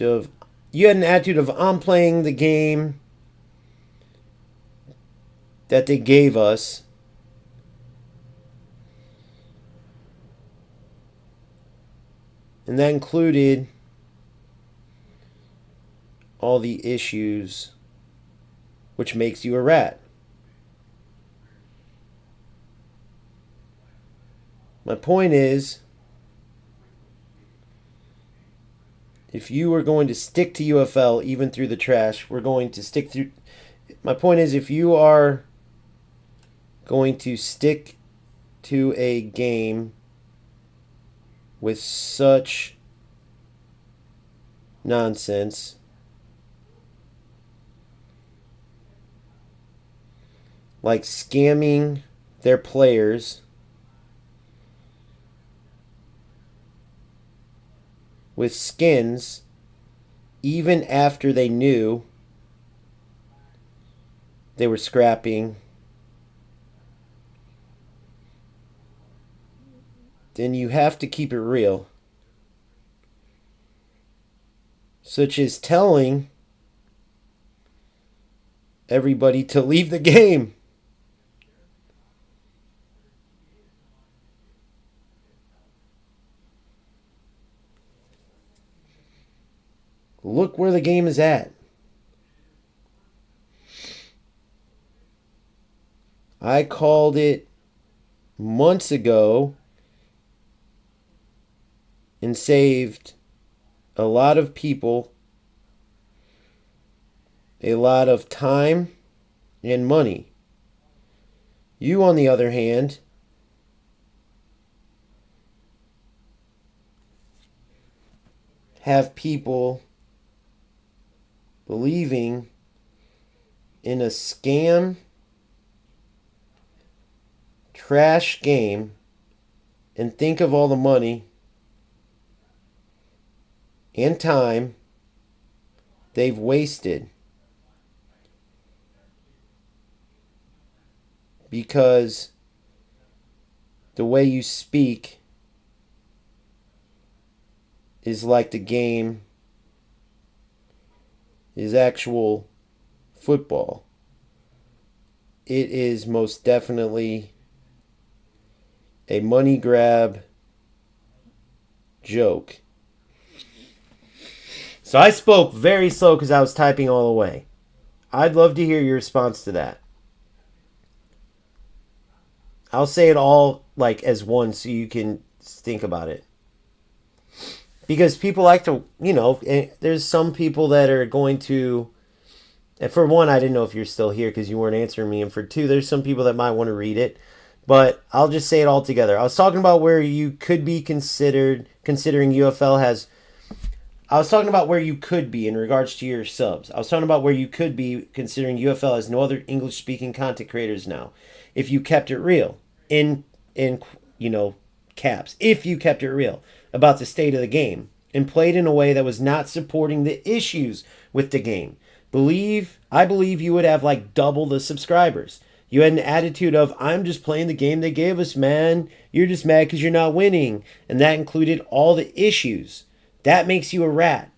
of... I'm playing the game that they gave us. And that included all the issues, which makes you a rat. My point is, if you are going to stick to UFL even through the trash, we're going to stick through... My point is, if you are going to stick to a game with such nonsense, like scamming their players with skins even after they knew they were scrapping, then you have to keep it real. Such as telling everybody to leave the game. Look where the game is at. I called it months ago and saved a lot of people a lot of time and money. You, on the other hand, have people believing in a scam, trash game, and think of all the money and time they've wasted because the way you speak is like the game is actual football. It is most definitely a money grab joke. So I spoke very slow because I was typing all the way. I'd love to hear your response to that. I'll say it all like as one so you can think about it. Because people like to, there's some people that are going to, and for one, I didn't know if you're still here because you weren't answering me. And for two, there's some people that might want to read it. But I'll just say it all together. I was talking about where you could be considering UFL has... I was talking about where you could be in regards to your subs. I was talking about where you could be considering UFL has no other English-speaking content creators now. If you kept it real, in caps, if you kept it real about the state of the game and played in a way that was not supporting the issues with the game, I believe you would have like double the subscribers. You had an attitude of, I'm just playing the game they gave us, man. You're just mad because you're not winning. And that included all the issues. That makes you a rat,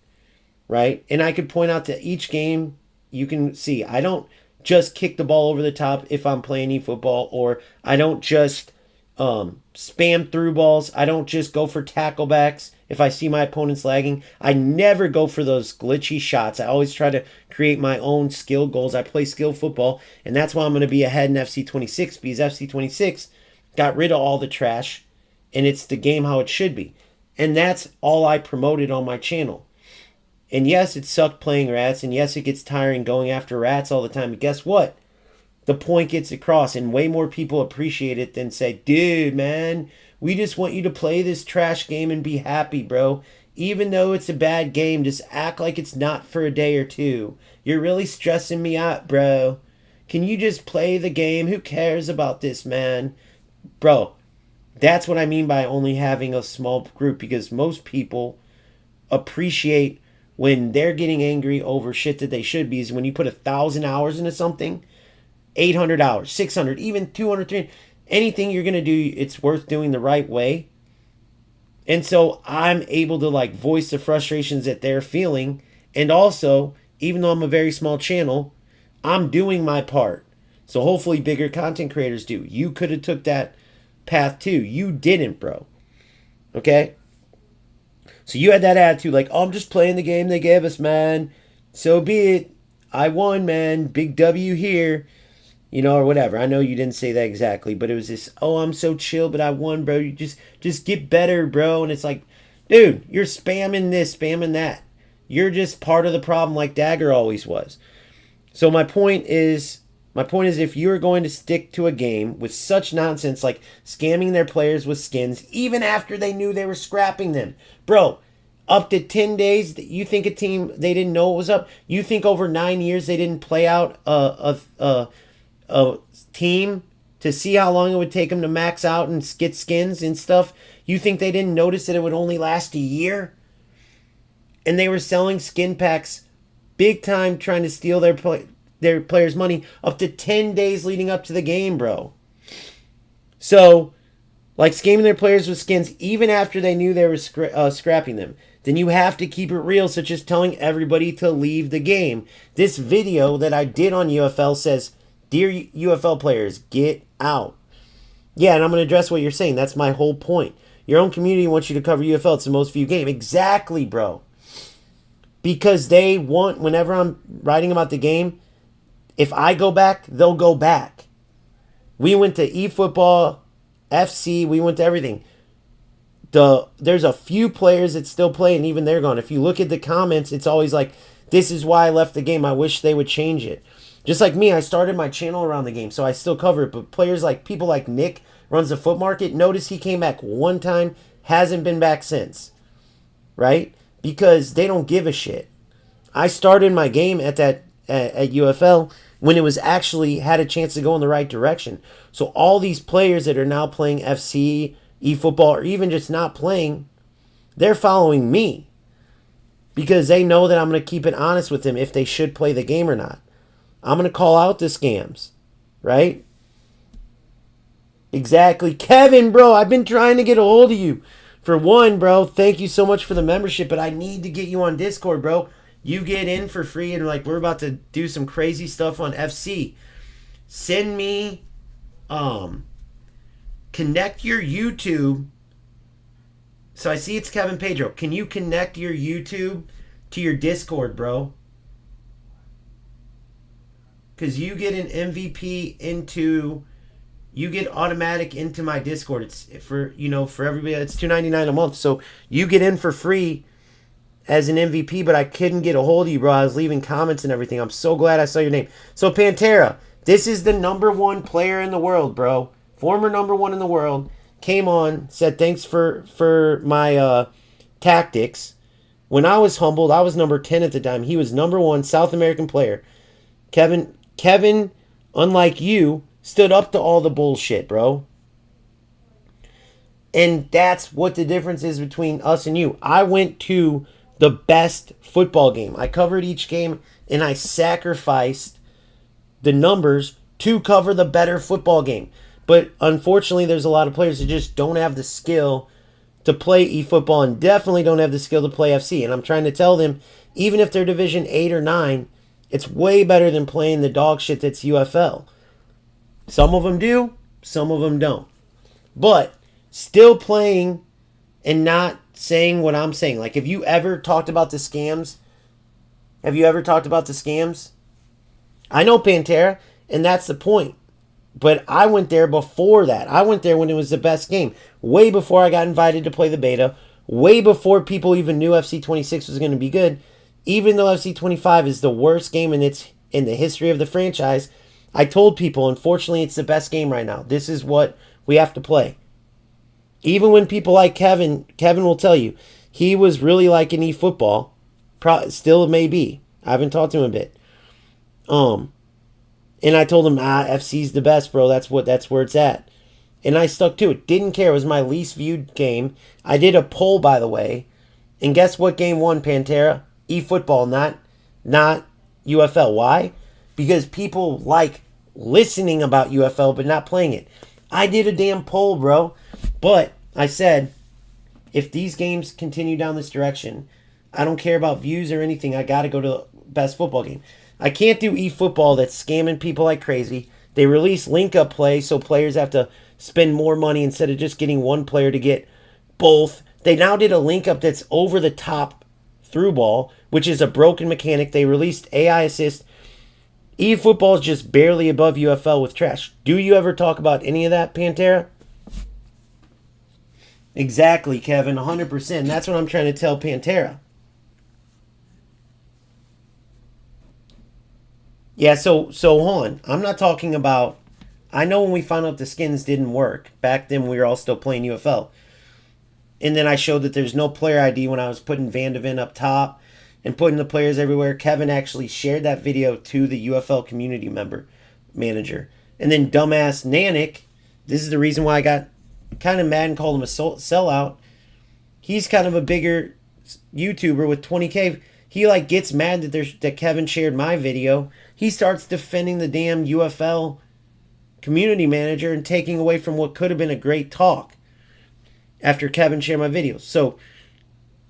right? And I could point out to each game, you can see, I don't just kick the ball over the top if I'm playing eFootball, or I don't just spam through balls. I don't just go for tacklebacks if I see my opponent's lagging. I never go for those glitchy shots. I always try to create my own skill goals. I play skill football, and that's why I'm going to be ahead in FC26, because FC26 got rid of all the trash, and it's the game how it should be. And that's all I promoted on my channel. And yes, it sucked playing rats, and yes, it gets tiring going after rats all the time. But guess what? The point gets across, and way more people appreciate it than say, dude, man, we just want you to play this trash game and be happy, bro. Even though it's a bad game, just act like it's not for a day or two. You're really stressing me out, bro. Can you just play the game? Who cares about this, man? Bro, that's what I mean by only having a small group, because most people appreciate when they're getting angry over shit that they should be. Is when you put 1,000 hours into something, 800 hours, 600, even 200, 300, anything you're going to do, it's worth doing the right way. And so I'm able to like voice the frustrations that they're feeling. And also, even though I'm a very small channel, I'm doing my part. So hopefully bigger content creators do. You could have took that path too. You didn't, bro. Okay? So you had that attitude like, oh, I'm just playing the game they gave us, man. So be it. I won, man. Big W here. You know, or whatever. I know you didn't say that exactly, but it was this, oh, I'm so chill, but I won, bro. You just get better, bro. And it's like, dude, you're spamming this, spamming that. You're just part of the problem like Dagger always was. So my point is if you're going to stick to a game with such nonsense like scamming their players with skins, even after they knew they were scrapping them, bro, up to 10 days, you think a team, they didn't know what was up? You think over 9 years they didn't play out a team to see how long it would take them to max out and get skins and stuff? You think they didn't notice that it would only last a year? And they were selling skin packs big time, trying to steal their players' money up to 10 days leading up to the game, bro. So, like scamming their players with skins even after they knew they were scrapping them. Then you have to keep it real, such as telling everybody to leave the game. This video that I did on UFL says, dear UFL players, get out. Yeah, and I'm going to address what you're saying. That's my whole point. Your own community wants you to cover UFL. It's the most viewed game. Exactly, bro. Because they want, whenever I'm writing about the game, if I go back, they'll go back. We went to eFootball, FC, we went to everything. There's a few players that still play, and even they're gone. If you look at the comments, it's always like, this is why I left the game. I wish they would change it. Just like me, I started my channel around the game, so I still cover it. But players like people like Nick runs the Foot Market. Notice he came back one time, hasn't been back since. Right? Because they don't give a shit. I started my game at UFL when it was actually had a chance to go in the right direction. So all these players that are now playing FC, eFootball, or even just not playing, they're following me. Because they know that I'm going to keep it honest with them if they should play the game or not. I'm going to call out the scams. Right? Exactly. Kevin, bro, I've been trying to get a hold of you. For one, bro, thank you so much for the membership, but I need to get you on Discord, bro. You get in for free, and like we're about to do some crazy stuff on FC. Send me, connect your YouTube. So I see it's Kevin Pedro. Can you connect your YouTube to your Discord, bro? Because you get an MVP into... You get automatic into my Discord. It's for everybody. It's $2.99 a month. So you get in for free as an MVP, but I couldn't get a hold of you, bro. I was leaving comments and everything. I'm so glad I saw your name. So Pantera, this is the #1 player in the world, bro. Former #1 in the world. Came on, said thanks for my tactics. When I was humbled, I was number 10 at the time. He was #1 South American player. Kevin, unlike you, stood up to all the bullshit, bro. And that's what the difference is between us and you. I went to the best football game. I covered each game, and I sacrificed the numbers to cover the better football game. But unfortunately, there's a lot of players that just don't have the skill to play eFootball and definitely don't have the skill to play FC. And I'm trying to tell them, even if they're Division 8 or 9, it's way better than playing the dog shit that's UFL. Some of them do, some of them don't. but still playing and not saying what I'm saying. Like, have you ever talked about the scams? Have you ever talked about the scams? I know Pantera, and that's the point. But I went there before that. I went there when it was the best game. Way before I got invited to play the beta. Way before people even knew FC26 was going to be good. Even though FC25 is the worst game in the history of the franchise, I told people, unfortunately, it's the best game right now. This is what we have to play. Even when people like Kevin will tell you, he was really liking eFootball. Still may be. I haven't talked to him a bit. And I told him, FC's the best, bro. That's where it's at. And I stuck to it. Didn't care. It was my least viewed game. I did a poll, by the way. And guess what game won, Pantera? eFootball, not UFL. Why? Because people like listening about UFL but not playing it. I did a damn poll, bro. But I said, if these games continue down this direction, I don't care about views or anything. I got to go to the best football game. I can't do eFootball that's scamming people like crazy. They release link-up play so players have to spend more money instead of just getting one player to get both. They now did a link-up that's over-the-top through ball, which is a broken mechanic. They released AI assist. eFootball is just barely above UFL with trash. Do you ever talk about any of that, Pantera? Exactly, Kevin, 100%. That's what I'm trying to tell Pantera. Yeah, so hold on. I'm not talking about... I know when we found out the skins didn't work. Back then, we were all still playing UFL. And then I showed that there's no player ID when I was putting Van de Ven up top and putting the players everywhere. Kevin actually shared that video to the UFL community manager. And then dumbass Nanik, this is the reason why I got kind of mad and called him a sellout. He's kind of a bigger YouTuber with 20K. He like gets mad that Kevin shared my video. He starts defending the damn UFL community manager and taking away from what could have been a great talk after Kevin shared my video. So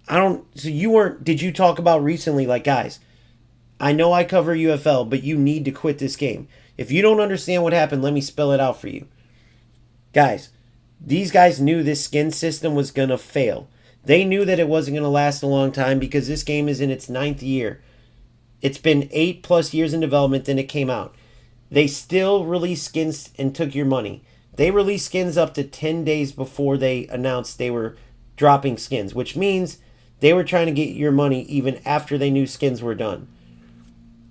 did you talk about recently, like, guys, I know I cover UFL, but you need to quit this game. If you don't understand what happened, let me spell it out for you. Guys, these guys knew this skin system was going to fail. They knew that it wasn't going to last a long time because this game is in its 9th year. It's been 8+ years in development and it came out. They still released skins and took your money. They released skins up to 10 days before they announced they were dropping skins, which means they were trying to get your money even after they knew skins were done.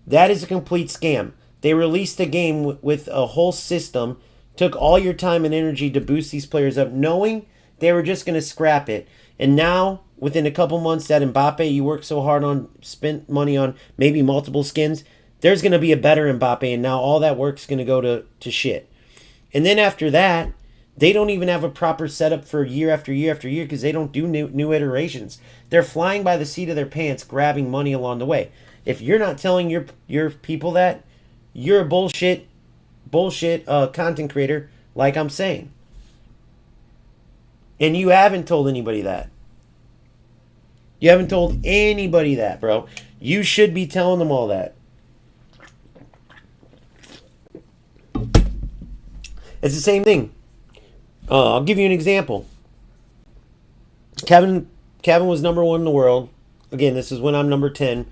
That is a complete scam. They released a game with a whole system, took all your time and energy to boost these players up, knowing they were just going to scrap it. And now, within a couple months, that Mbappe you worked so hard on, spent money on, maybe multiple skins, there's going to be a better Mbappe, and now all that work's going to go to shit. And then after that, they don't even have a proper setup for year after year after year because they don't do new iterations. They're flying by the seat of their pants, grabbing money along the way. If you're not telling your people that, you're a bullshit content creator, like I'm saying. And you haven't told anybody that. You haven't told anybody that, bro. You should be telling them all that. It's the same thing. I'll give you an example. Kevin was number 1 in the world. Again, this is when I'm number 10.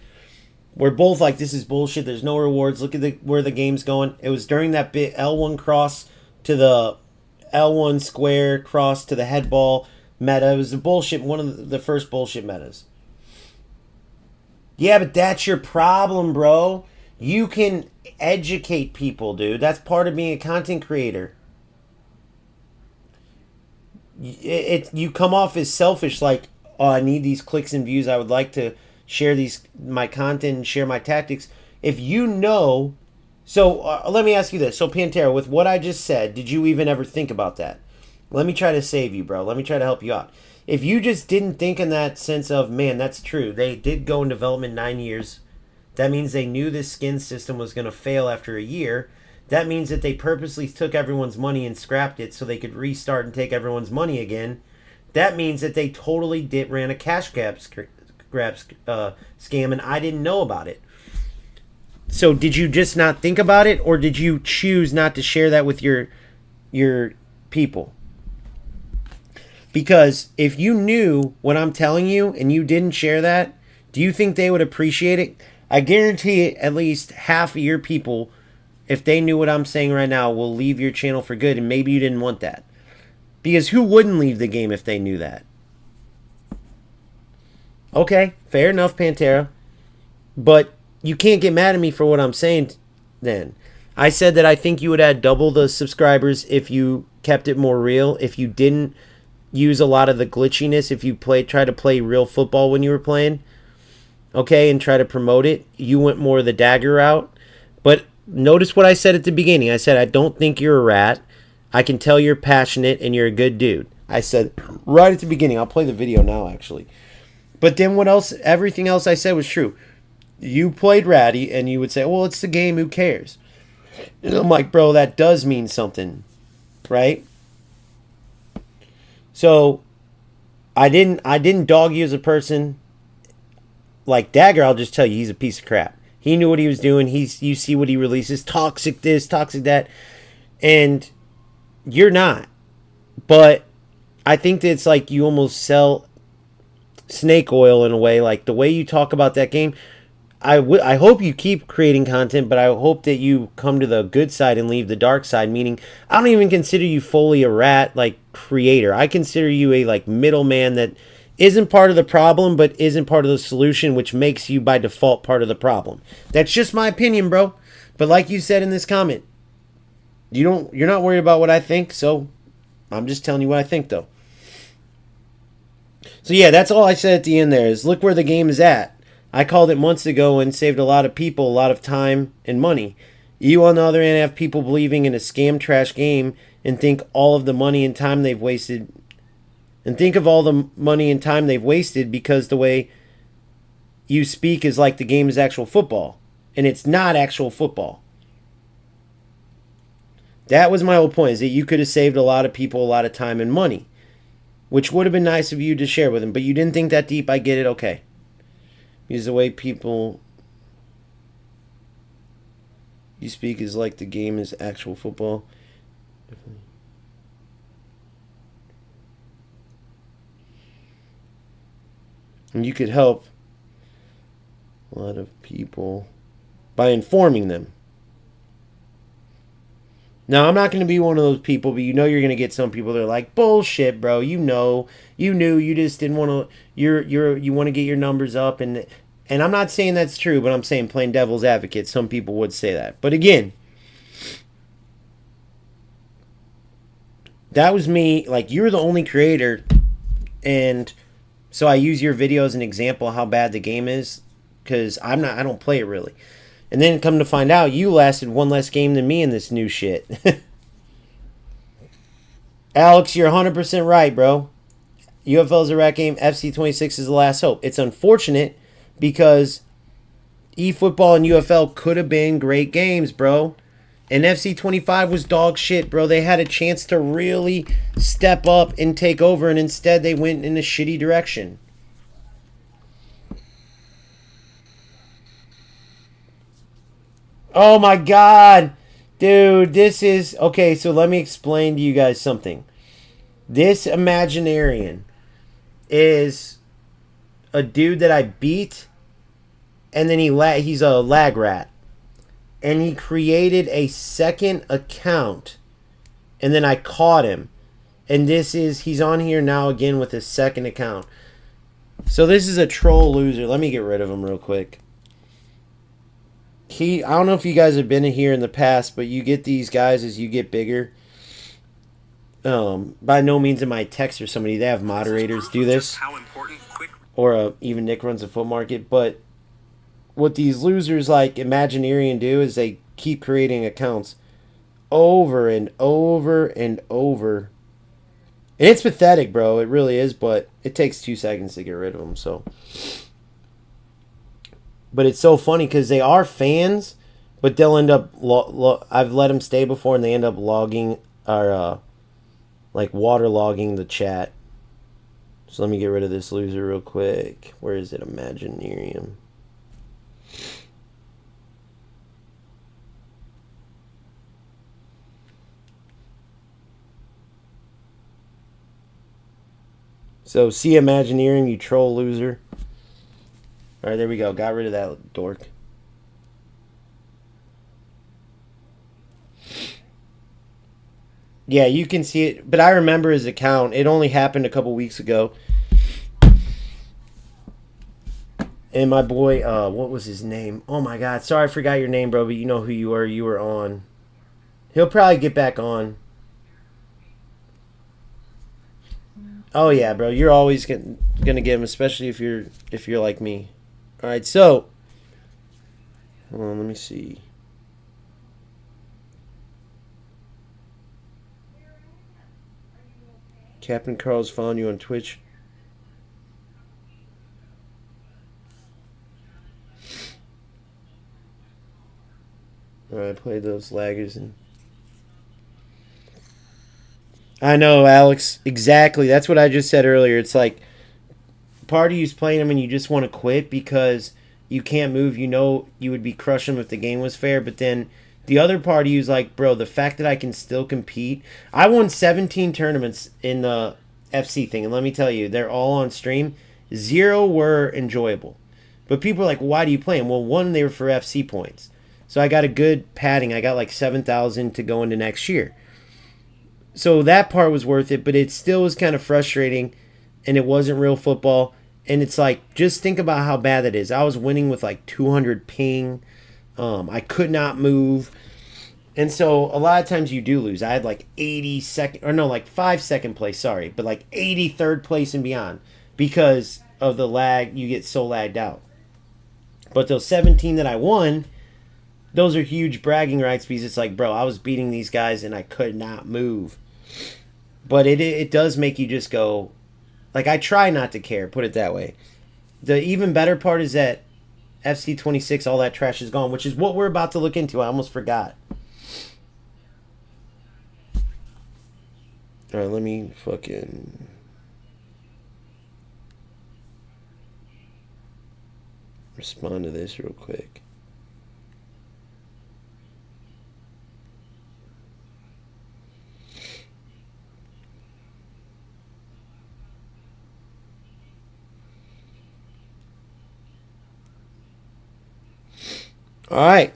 We're both like, this is bullshit. There's no rewards. Look at where the game's going. It was during that bit L1 cross to the L1 square cross to the head ball meta. It was the bullshit, one of the first bullshit metas. Yeah, but that's your problem, bro. You can educate people, dude. That's part of being a content creator. You come off as selfish, like, oh, I need these clicks and views. I would like to share my content and share my tactics. If you know, so let me ask you this. So Pantera, with what I just said, did you even ever think about that? Let me try to save you, bro. Let me try to help you out. If you just didn't think in that sense of, man, that's true. They did go in development 9 years. That means they knew this skin system was going to fail after a year. That means that they purposely took everyone's money and scrapped it so they could restart and take everyone's money again. That means that they totally ran a cash grab scam, and I didn't know about it. So did you just not think about it, or did you choose not to share that with your people? Because if you knew what I'm telling you and you didn't share that, do you think they would appreciate it? I guarantee at least half of your people, if they knew what I'm saying right now, will leave your channel for good, and maybe you didn't want that. Because who wouldn't leave the game if they knew that? Okay, fair enough, Pantera. But you can't get mad at me for what I'm saying then. I said that I think you would add double the subscribers if you kept it more real, if you didn't use a lot of the glitchiness, if you try to play real football when you were playing, okay, and try to promote it. You went more the dagger route. But notice what I said at the beginning. I said, I don't think you're a rat. I can tell you're passionate and you're a good dude. I said right at the beginning. I'll play the video now, actually. But then what else? Everything else I said was true. You played ratty and you would say, well, it's the game. Who cares? And I'm like, bro, that does mean something, right? So I didn't dog you as a person. Like Dagger, I'll just tell you, he's a piece of crap. He knew what he was doing. You see what he releases, toxic this, toxic that, and you're not. But I think that it's like you almost sell snake oil in a way. Like the way you talk about that game, I hope you keep creating content, but I hope that you come to the good side and leave the dark side. Meaning, I don't even consider you fully a rat like creator. I consider you a like middleman that isn't part of the problem, but isn't part of the solution, which makes you by default part of the problem. That's just my opinion, bro. But like you said in this comment, you're not worried about what I think, so I'm just telling you what I think, though. So yeah, that's all I said at the end there is look where the game is at. I called it months ago and saved a lot of people a lot of time and money. You, on the other hand, have people believing in a scam trash game and think all of the money and time they've wasted because the way you speak is like the game is actual football. And it's not actual football. That was my whole point, is that you could have saved a lot of people a lot of time and money, which would have been nice of you to share with them. But you didn't think that deep. I get it. Okay. Because the way people you speak is like the game is actual football. And you could help a lot of people by informing them. Now, I'm not going to be one of those people, but you know you're going to get some people that are like, bullshit, bro. You knew, you just didn't want to, you want to get your numbers up. And I'm not saying that's true, but I'm saying playing devil's advocate, some people would say that. But again, that was me. Like, you're the only creator. And so I use your video as an example of how bad the game is. Because I don't play it really. And then come to find out, you lasted one less game than me in this new shit. Alex, you're 100% right, bro. UFL is a rat game. FC26 is the last hope. It's unfortunate because eFootball and UFL could have been great games, bro. And FC25 was dog shit, bro. They had a chance to really step up and take over, and instead they went in a shitty direction. Oh my god. Dude, this is... Okay, so let me explain to you guys something. This Imaginarian is a dude that I beat, and then he's a lag rat. And he created a second account, and then I caught him. And he's on here now again with his second account. So this is a troll loser. Let me get rid of him real quick. I don't know if you guys have been here in the past, but you get these guys as you get bigger. By no means am I text or somebody. They have moderators do this. Or even Nick runs a foot market. But what these losers like Imaginarian do is they keep creating accounts over and over and over. And it's pathetic, bro. It really is, but it takes 2 seconds to get rid of them, so... But it's so funny because they are fans, but they'll end up... I've let them stay before, and they end up logging or like waterlogging the chat. So let me get rid of this loser real quick. Where is it? Imaginarium. So, see Imagineering, you troll loser. All right, there we go. Got rid of that dork. Yeah, you can see it. But I remember his account. It only happened a couple weeks ago. And my boy, what was his name? Oh my God. Sorry, I forgot your name, bro, but you know who you were. You were on. He'll probably get back on. Oh yeah, bro. You're always gonna get him, especially if you're like me. All right, so hold on, let me see. Captain Carl's following you on Twitch. All right, I played those laggers and. I know, Alex. Exactly. That's what I just said earlier. It's like part of you's playing them and you just want to quit because you can't move. You know you would be crushing them if the game was fair, but then the other part of you's like, bro, the fact that I can still compete. I won 17 tournaments in the FC thing, and let me tell you, they're all on stream. 0 were enjoyable. But people are like, why do you play them? Well, 1, they were for FC points. So I got a good padding. I got like 7,000 to go into next year. So that part was worth it, but it still was kind of frustrating, and it wasn't real football. And it's like, just think about how bad that is. I was winning with like 200 ping. I could not move. And so a lot of times you do lose. I had like 5 second place, sorry, but like 83rd place and beyond because of the lag. You get so lagged out. But those 17 that I won, those are huge bragging rights because it's like, bro, I was beating these guys and I could not move. But it does make you just go, like, I try not to care, put it that way. The even better part is that FC 26, all that trash is gone, which is what we're about to look into. I almost forgot. All right, let me fucking respond to this real quick. All right.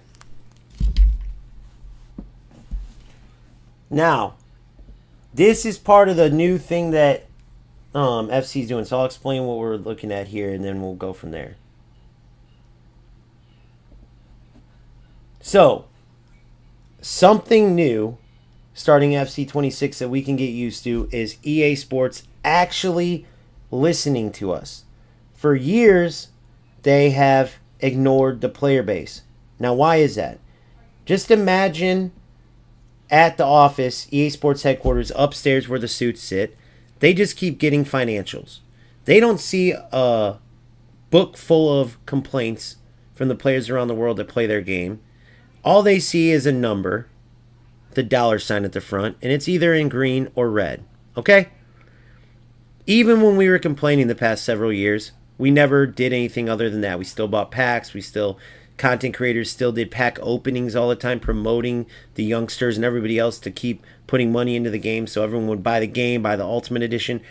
Now, this is part of the new thing that FC is doing. So I'll explain what we're looking at here, and then we'll go from there. So, something new starting FC 26 that we can get used to is EA Sports actually listening to us. For years, they have ignored the player base. Now, why is that? Just imagine at the office, EA Sports headquarters, upstairs where the suits sit, they just keep getting financials. They don't see a book full of complaints from the players around the world that play their game. All they see is a number, the $sign at the front, and it's either in green or red. Okay? Even when we were complaining the past several years, we never did anything other than that. We still bought packs. Content creators still did pack openings all the time, promoting the youngsters and everybody else to keep putting money into the game. So everyone would buy the game, buy the Ultimate Edition,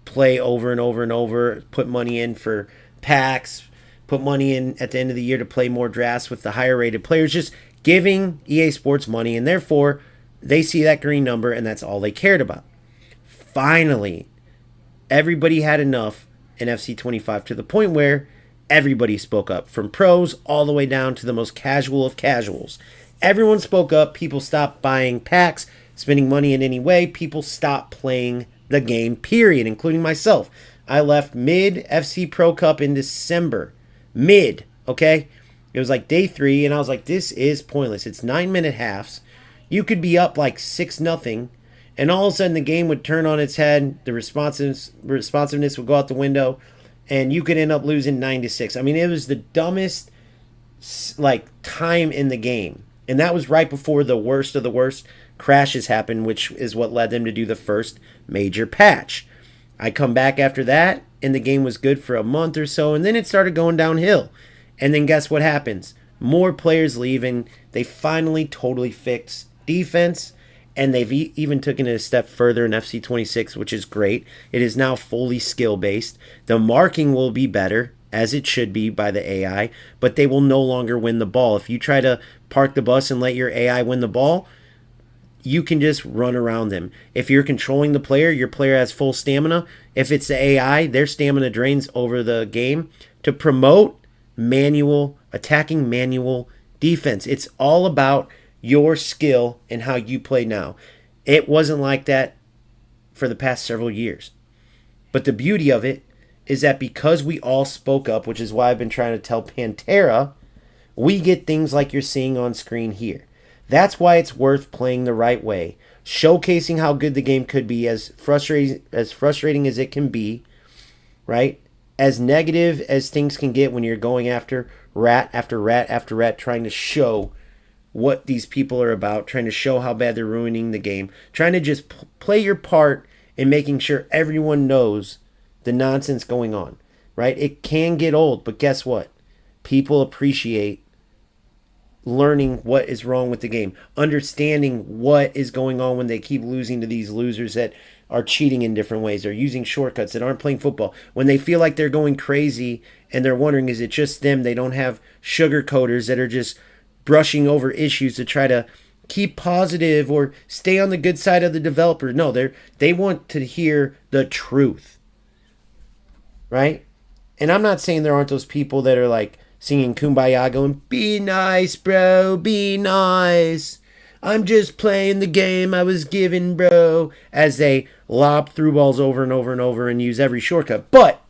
play over and over and over, put money in for packs, put money in at the end of the year to play more drafts with the higher rated players, just giving EA Sports money. And therefore, they see that green number and that's all they cared about. Finally, everybody had enough in FC 25 to the point where everybody spoke up, from pros all the way down to the most casual of casuals. Everyone spoke up. People stopped buying packs, spending money in any way. People stopped playing the game, period, including myself. I left mid FC Pro Cup in December. Mid, okay? It was like day 3, and I was like, this is pointless. It's 9-minute halves. You could be up like 6-0, and all of a sudden the game would turn on its head. The responsiveness would go out the window, and you could end up losing 9-6. I mean, it was the dumbest time in the game. And that was right before the worst of the worst crashes happened, which is what led them to do the first major patch. I come back after that, and the game was good for a month or so, and then it started going downhill. And then guess what happens? More players leave, and they finally totally fix defense, And they've even taken it a step further in FC26, which is great. It is now fully skill-based. The marking will be better, as it should be by the AI, but they will no longer win the ball. If you try to park the bus and let your AI win the ball, you can just run around them. If you're controlling the player, your player has full stamina. If it's the AI, their stamina drains over the game to promote attacking manual defense. It's all about your skill and how you play now. It wasn't like that for the past several years. But the beauty of it is that because we all spoke up, which is why I've been trying to tell Pantera, we get things like you're seeing on screen here. That's why it's worth playing the right way, showcasing how good the game could be, as frustrating as it can be, right? As negative as things can get when you're going after rat after rat after rat, trying to show what these people are about, trying to show how bad they're ruining the game, trying to just play your part in making sure everyone knows the nonsense going on, right? It can get old, but guess what? People appreciate learning what is wrong with the game, understanding what is going on when they keep losing to these losers that are cheating in different ways. They're using shortcuts, that aren't playing football. When they feel like they're going crazy and they're wondering, is it just them? They don't have sugar coaters that are just brushing over issues to try to keep positive or stay on the good side of the developer. No, they want to hear the truth, right? And I'm not saying there aren't those people that are like singing Kumbaya going, be nice, bro, be nice. I'm just playing the game I was given, bro, as they lob through balls over and over and over and use every shortcut. But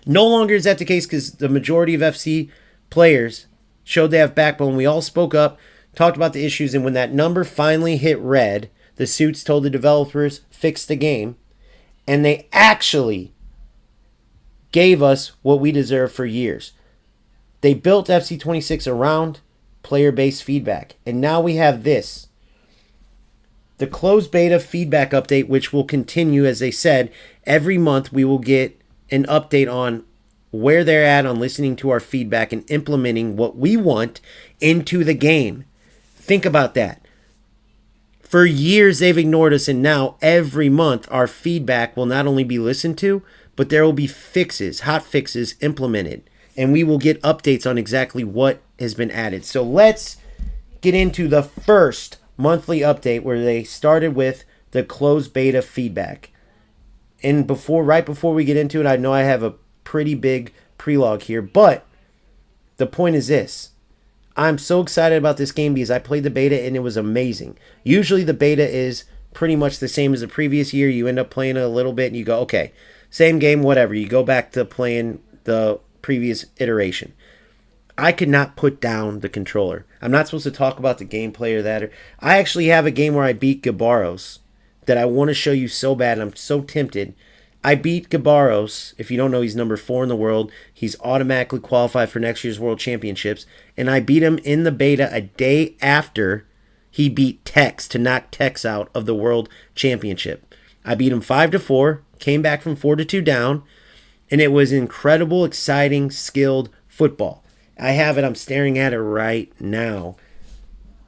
no longer is that the case, because the majority of FC players showed they have backbone. We all spoke up, talked about the issues, and when that number finally hit red, the suits told the developers, fix the game, and they actually gave us what we deserved for years. They built FC26 around player-based feedback, and now we have this. The closed beta feedback update, which will continue, as they said, every month we will get an update on where they're at on listening to our feedback and implementing what we want into the game. Think about that. For years they've ignored us, and now every month our feedback will not only be listened to, but there will be fixes, hot fixes implemented, and we will get updates on exactly what has been added. So let's get into the first monthly update, where they started with the closed beta feedback. And right before we get into it, I know I have a pretty big prelogue here, but the point is this. I'm so excited about this game because I played the beta and it was amazing. Usually the beta is pretty much the same as the previous year. You end up playing it a little bit and you go, okay, same game, whatever. You go back to playing the previous iteration. I could not put down the controller. I'm not supposed to talk about the gameplay or that. I actually have a game where I beat Gabaros that I want to show you so bad, and I'm so tempted. I beat Gabaros. If you don't know, he's number 4 in the world. He's automatically qualified for next year's World Championships. And I beat him in the beta a day after he beat Tex to knock Tex out of the World Championship. I beat him 5-4, came back from 4-2 down, and it was incredible, exciting, skilled football. I have it. I'm staring at it right now,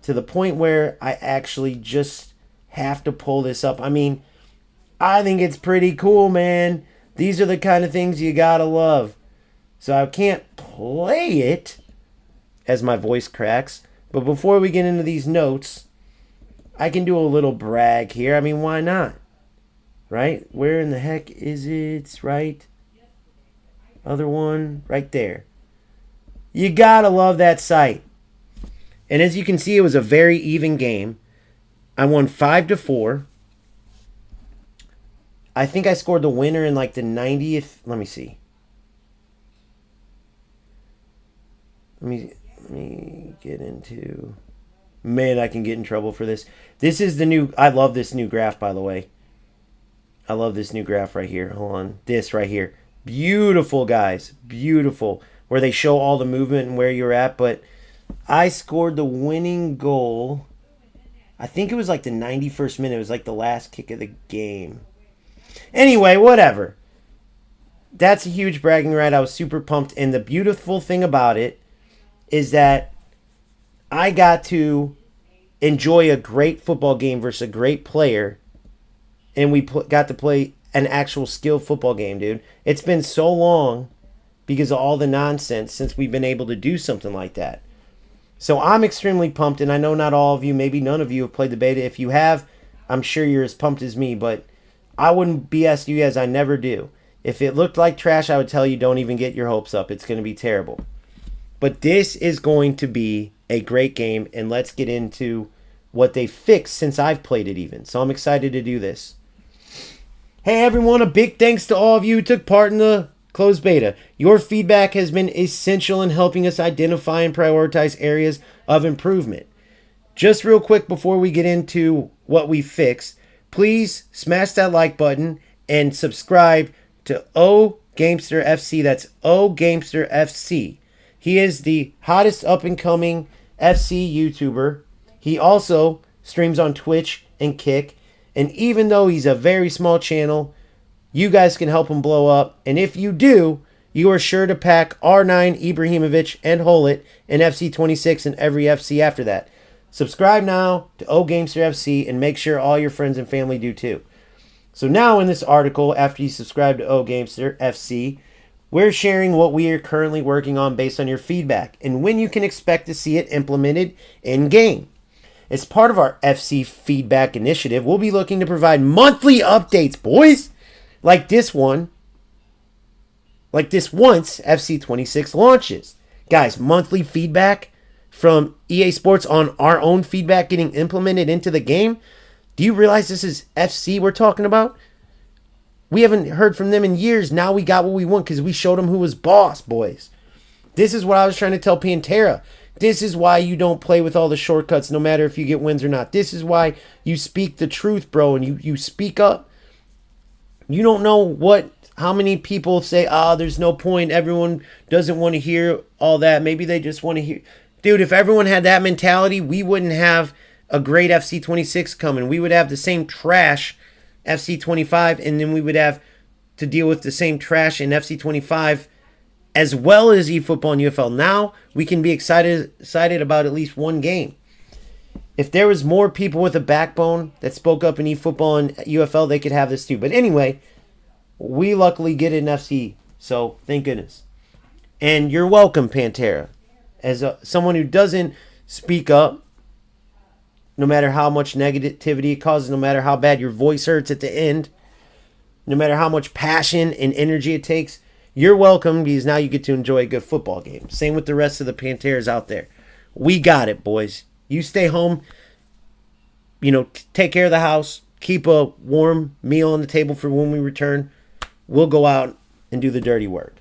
to the point where I actually just have to pull this up. I mean, I think it's pretty cool, man. These are the kind of things you gotta love. So I can't play it as my voice cracks. But before we get into these notes, I can do a little brag here. I mean, why not? Right? Where in the heck is it? Right? Other one right there. You gotta love that site. And as you can see, it was a very even game. I won 5-4. I think I scored the winner in like the 90th. Let me see. Let me get into... Man, I can get in trouble for this. This is the new... I love this new graph, by the way. I love this new graph right here. Hold on. This right here. Beautiful, guys. Beautiful. Where they show all the movement and where you're at. But I scored the winning goal. I think it was like the 91st minute. It was like the last kick of the game. Anyway, whatever. That's a huge bragging right. I was super pumped. And the beautiful thing about it is that I got to enjoy a great football game versus a great player, and we got to play an actual skill football game, dude. It's been so long because of all the nonsense since we've been able to do something like that. So I'm extremely pumped, and I know not all of you, maybe none of you have played the beta. If you have, I'm sure you're as pumped as me, but I wouldn't BS you as I never do. If it looked like trash, I would tell you don't even get your hopes up. It's going to be terrible. But this is going to be a great game, and let's get into what they fixed since I've played it even. So I'm excited to do this. Hey everyone, a big thanks to all of you who took part in the closed beta. Your feedback has been essential in helping us identify and prioritize areas of improvement. Just real quick before we get into what we fixed, please smash that like button and subscribe to O Gamester FC. That's O Gamester FC. He is the hottest up-and-coming FC YouTuber. He also streams on Twitch and Kick. And even though he's a very small channel, you guys can help him blow up. And if you do, you are sure to pack R9, Ibrahimovic, and Holit in FC26 and every FC after that. Subscribe now to O Gamester FC and make sure all your friends and family do too. So now in this article, after you subscribe to O Gamester FC, we're sharing what we are currently working on based on your feedback and when you can expect to see it implemented in-game. As part of our FC feedback initiative, we'll be looking to provide monthly updates, boys, like this one. Like this once FC26 launches. Guys, monthly feedback from EA Sports on our own feedback getting implemented into the game. Do you realize this is FC we're talking about? We haven't heard from them in years. Now we got what we want because we showed them who was boss, boys. This is what I was trying to tell Pantera. This is why you don't play with all the shortcuts no matter if you get wins or not. This is why you speak the truth, bro, and you speak up. You don't know how many people say, there's no point. Everyone doesn't want to hear all that. Maybe they just want to hear. Dude, if everyone had that mentality, we wouldn't have a great FC26 coming. We would have the same trash FC25, and then we would have to deal with the same trash in FC25 as well as eFootball and UFL. Now we can be excited about at least one game. If there was more people with a backbone that spoke up in eFootball and UFL, they could have this too. But anyway, we luckily get it in FC, so thank goodness. And you're welcome, Pantera. As someone who doesn't speak up, no matter how much negativity it causes, no matter how bad your voice hurts at the end, no matter how much passion and energy it takes, you're welcome because now you get to enjoy a good football game. Same with the rest of the Panteras out there. We got it, boys. You stay home, take care of the house, keep a warm meal on the table for when we return. We'll go out and do the dirty work.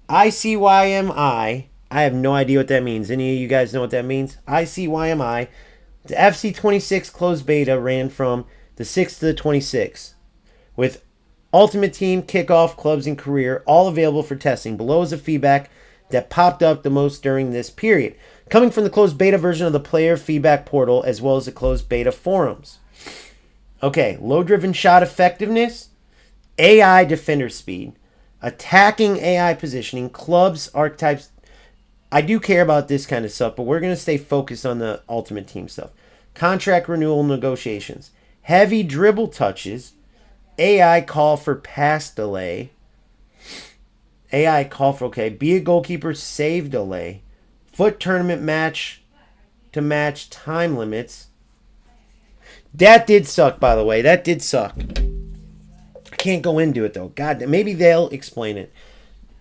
ICYMI, I have no idea what that means. Any of you guys know what that means? ICYMI. The FC26 closed beta ran from the 6th to the 26th with Ultimate Team, Kickoff, Clubs, and Career all available for testing. Below is the feedback that popped up the most during this period, coming from the closed beta version of the player feedback portal as well as the closed beta forums. Okay, low-driven shot effectiveness, AI defender speed, attacking AI positioning, clubs, archetypes. I do care about this kind of stuff, but we're going to stay focused on the Ultimate Team stuff. Contract renewal negotiations, heavy dribble touches, AI call for pass delay, AI call for, be a goalkeeper save delay, foot tournament match to match time limits. That did suck, by the way. That did suck. I can't go into it, though. God, maybe they'll explain it.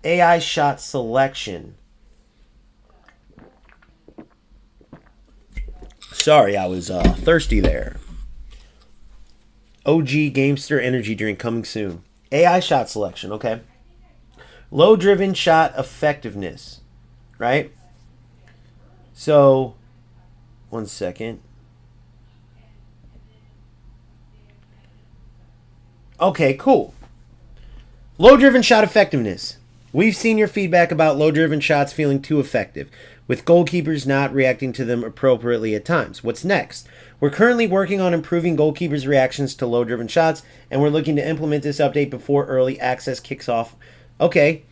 AI shot selection. Sorry, I was thirsty there. OG Gamester energy drink coming soon. AI shot selection, okay. Low driven shot effectiveness, right? So, one second. Okay, cool. Low driven shot effectiveness. We've seen your feedback about low driven shots feeling too effective, with goalkeepers not reacting to them appropriately at times. What's next? We're currently working on improving goalkeepers' reactions to low-driven shots, and we're looking to implement this update before early access kicks off. Okay,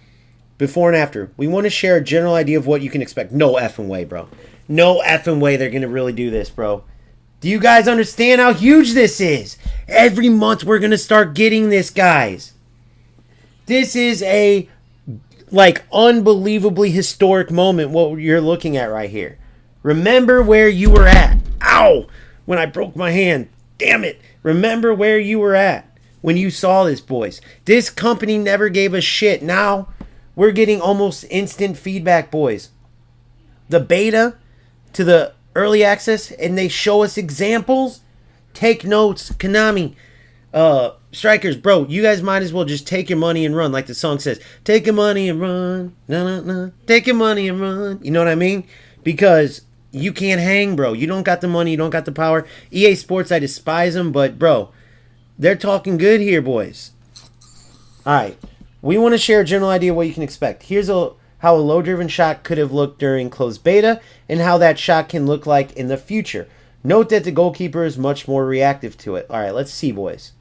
before and after. We want to share a general idea of what you can expect. No effing way, bro. No effing way they're going to really do this, bro. Do you guys understand how huge this is? Every month we're going to start getting this, guys. This is a, like, unbelievably historic moment, what you're looking at right here. Remember where you were at. Ow! When I broke my hand. Damn it. Remember where you were at when you saw this, boys. This company never gave a shit. Now we're getting almost instant feedback, boys. The beta to the early access, and they show us examples. Take notes, Konami. Strikers, bro, you guys might as well just take your money and run, like the song says. Take your money and run. No, no, no. Take your money and run. You know what I mean? Because you can't hang, bro. You don't got the money. You don't got the power. EA Sports, I despise them, but, bro, they're talking good here, boys. All right. We want to share a general idea of what you can expect. Here's how a low-driven shot could have looked during closed beta and how that shot can look like in the future. Note that the goalkeeper is much more reactive to it. All right, let's see, boys.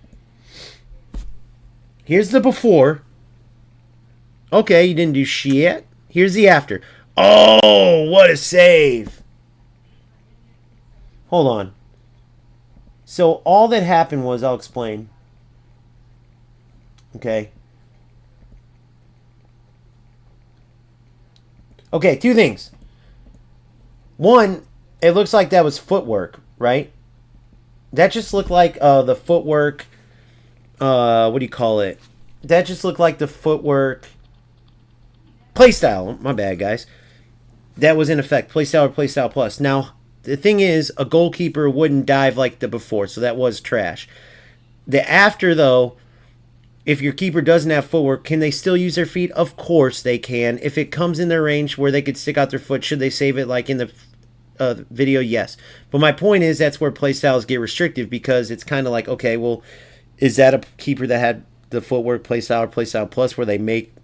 Here's the before. Okay, you didn't do shit. Here's the after. Oh, what a save. Hold on. So all that happened was, I'll explain. Okay. Okay, two things. One, it looks like that was footwork, right? That just looked like the footwork. What do you call it? That just looked like the footwork playstyle. My bad, guys. That was in effect playstyle or playstyle plus. Now, the thing is, a goalkeeper wouldn't dive like the before, so that was trash. The after, though, if your keeper doesn't have footwork, can they still use their feet? Of course they can. If it comes in their range where they could stick out their foot, should they save it like in the video? Yes. But my point is, that's where playstyles get restrictive, because it's kind of like, okay, well, is that a keeper that had the footwork playstyle or playstyle plus where they make,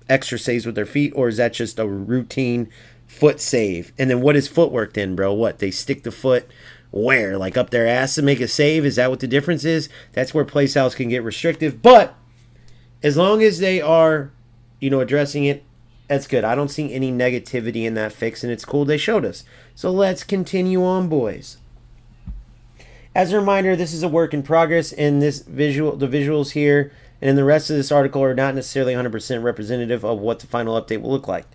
extra saves with their feet, or is that just a routine foot save? And then what is footwork then, bro? What, they stick the foot where? Like up their ass to make a save? Is that what the difference is? That's where playstyles can get restrictive. But as long as they are, addressing it, that's good. I don't see any negativity in that fix, and it's cool they showed us. So let's continue on, boys. As a reminder, this is a work in progress, and the visuals here and the rest of this article are not necessarily 100% representative of what the final update will look like.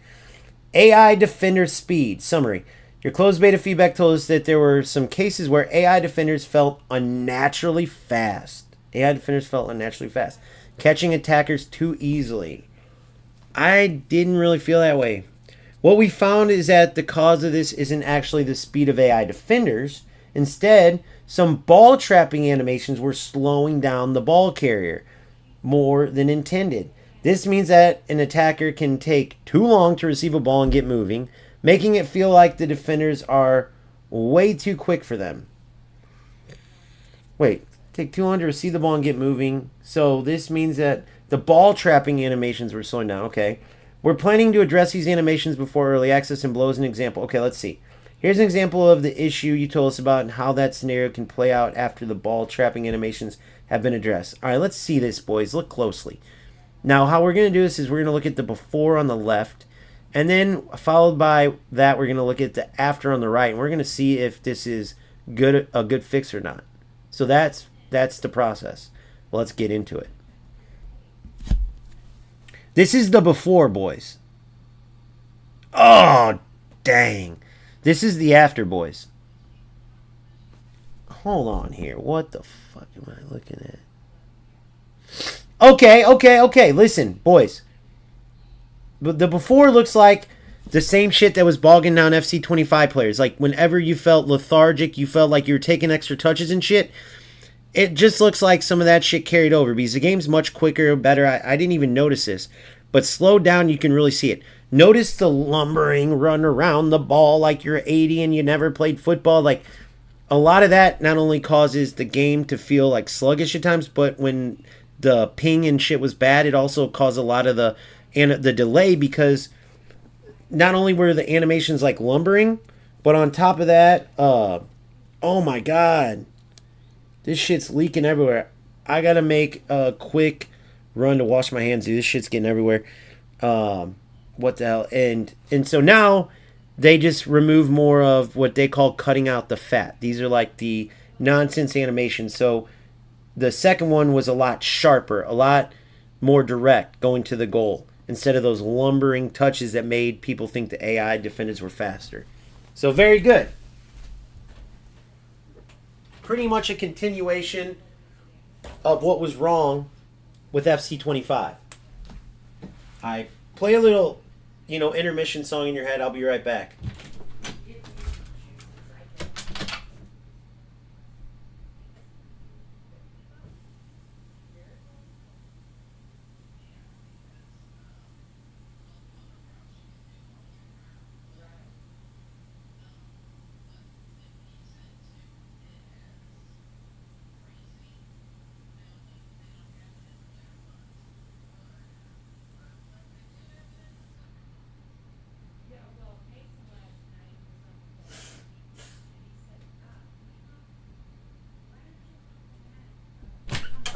AI Defender Speed. Summary. Your closed beta feedback told us that there were some cases where AI defenders felt unnaturally fast. Catching attackers too easily. I didn't really feel that way. What we found is that the cause of this isn't actually the speed of AI defenders. Instead, some ball trapping animations were slowing down the ball carrier more than intended. This means that an attacker can take too long to receive a ball and get moving, making it feel like the defenders are way too quick for them. Wait, take too long to receive the ball and get moving. So this means that the ball trapping animations were slowing down. Okay. We're planning to address these animations before early access and below is an example. Okay, let's see. Here's an example of the issue you told us about and how that scenario can play out after the ball trapping animations have been addressed. All right, let's see this, boys. Look closely. Now, how we're going to do this is we're going to look at the before on the left, and then followed by that, we're going to look at the after on the right, and we're going to see if this is a good fix or not. So that's the process. Well, let's get into it. This is the before, boys. Oh, dang. This is the after, boys. Hold on here. What the fuck am I looking at? Okay. Listen, boys. The before looks like the same shit that was bogging down FC25 players. Like, whenever you felt lethargic, you felt like you were taking extra touches and shit. It just looks like some of that shit carried over because the game's much quicker, better. I didn't even notice this. But slowed down, you can really see it. Notice the lumbering run around the ball like you're 80 and you never played football. Like, a lot of that not only causes the game to feel like sluggish at times, but when the ping and shit was bad, it also caused a lot of the delay, because not only were the animations like lumbering, but on top of that, oh my god, this shit's leaking everywhere. I gotta make a quick run to wash my hands, dude. This shit's getting everywhere. What the hell? And so now They just remove more of what they call cutting out the fat. These are like the nonsense animations. So the second one was a lot sharper, a lot more direct, going to the goal, instead of those lumbering touches that made people think the AI defenders were faster. So very good. Pretty much a continuation of what was wrong with FC25. I play a little, intermission song in your head. I'll be right back.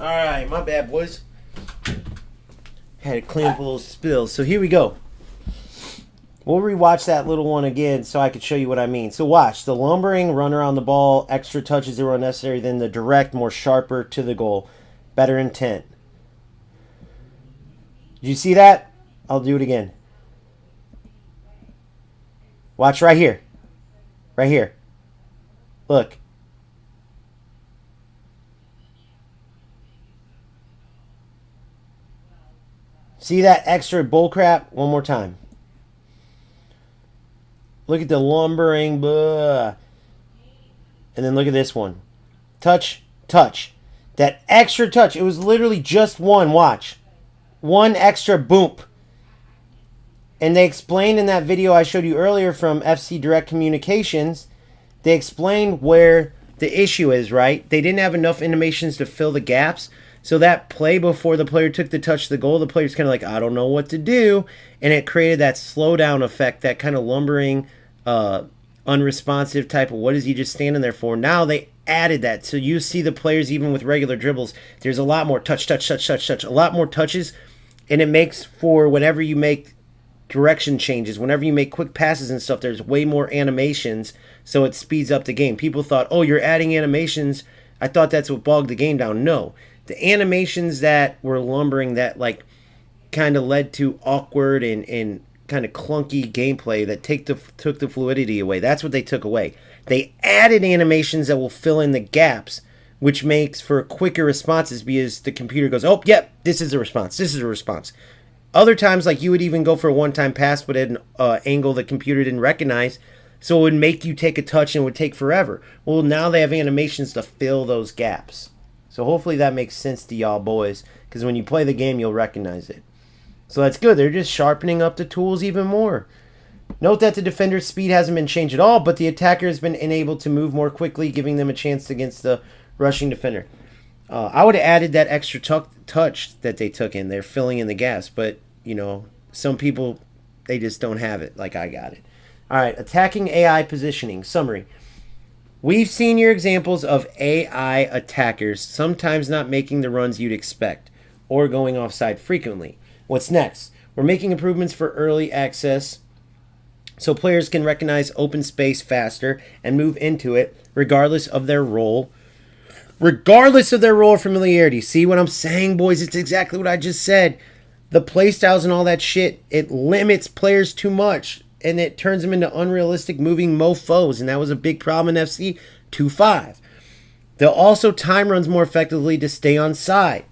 Alright, my bad, boys. Had to clean up a little spills. So here we go. We'll rewatch that little one again so I could show you what I mean. So watch. The lumbering, run around the ball, extra touches that were unnecessary, then the direct, more sharper to the goal. Better intent. Did you see that? I'll do it again. Watch right here. Right here. Look. See that extra bullcrap? One more time. Look at the lumbering. Blah. And then look at this one. Touch, touch. That extra touch. It was literally just one. Watch. One extra boom. And they explained in that video I showed you earlier from FC Direct Communications, they explained where the issue is, right? They didn't have enough animations to fill the gaps. So that play before the player took the touch to the goal, the player's kind of like, I don't know what to do. And it created that slowdown effect, that kind of lumbering, unresponsive type of what is he just standing there for. Now they added that. So you see the players, even with regular dribbles, there's a lot more touch, touch, touch, touch, touch, a lot more touches. And it makes for whenever you make direction changes, whenever you make quick passes and stuff, there's way more animations. So it speeds up the game. People thought, oh, you're adding animations. I thought that's what bogged the game down. No. The animations that were lumbering, that like kind of led to awkward and kind of clunky gameplay that took the fluidity away. That's what they took away. They added animations that will fill in the gaps, which makes for quicker responses because the computer goes, oh, yep, this is a response. This is a response. Other times, like you would even go for a one-time pass, but at an angle the computer didn't recognize, so it would make you take a touch and it would take forever. Well, now they have animations to fill those gaps. So hopefully that makes sense to y'all boys, because when you play the game, you'll recognize it. So that's good. They're just sharpening up the tools even more. Note that the defender's speed hasn't been changed at all, but the attacker has been enabled to move more quickly, giving them a chance against the rushing defender. I would have added that extra touch that they took in. They're filling in the gaps, but, some people, they just don't have it like I got it. All right, attacking AI positioning. Summary. We've seen your examples of AI attackers sometimes not making the runs you'd expect or going offside frequently. What's next? We're making improvements for early access so players can recognize open space faster and move into it regardless of their role. Regardless of their role or familiarity. See what I'm saying, boys? It's exactly what I just said. The playstyles and all that shit, it limits players too much. And it turns them into unrealistic moving mofos. And that was a big problem in FC 2.5. They'll also time runs more effectively to stay on side.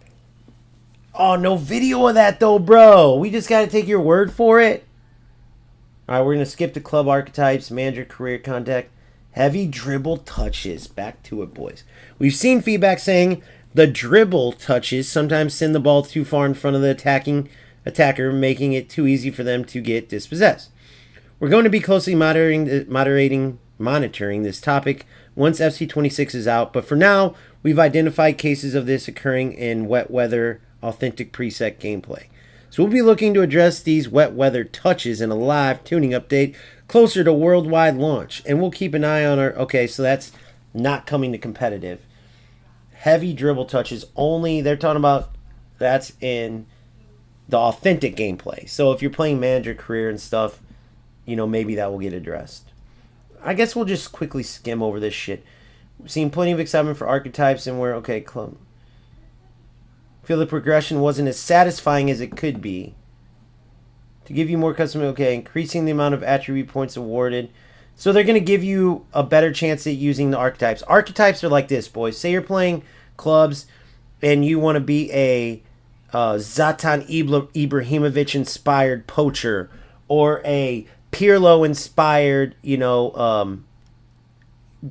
Oh, no video of that though, bro. We just got to take your word for it. All right, we're going to skip the club archetypes, manager, career contact. Heavy dribble touches. Back to it, boys. We've seen feedback saying the dribble touches sometimes send the ball too far in front of the attacker, making it too easy for them to get dispossessed. We're going to be closely monitoring this topic once FC26 is out, but for now, we've identified cases of this occurring in wet weather authentic preset gameplay. So we'll be looking to address these wet weather touches in a live tuning update closer to worldwide launch, and we'll keep an eye on our... Okay, so that's not coming to competitive. Heavy dribble touches only, they're talking about that's in the authentic gameplay. So if you're playing manager career and stuff, maybe that will get addressed. I guess we'll just quickly skim over this shit. We've seen plenty of excitement for archetypes, and club. Feel the progression wasn't as satisfying as it could be. To give you more custom, increasing the amount of attribute points awarded. So they're going to give you a better chance at using the archetypes. Archetypes are like this, boys. Say you're playing clubs and you want to be a Zlatan Ibrahimovic-inspired poacher or a Pirlo-inspired,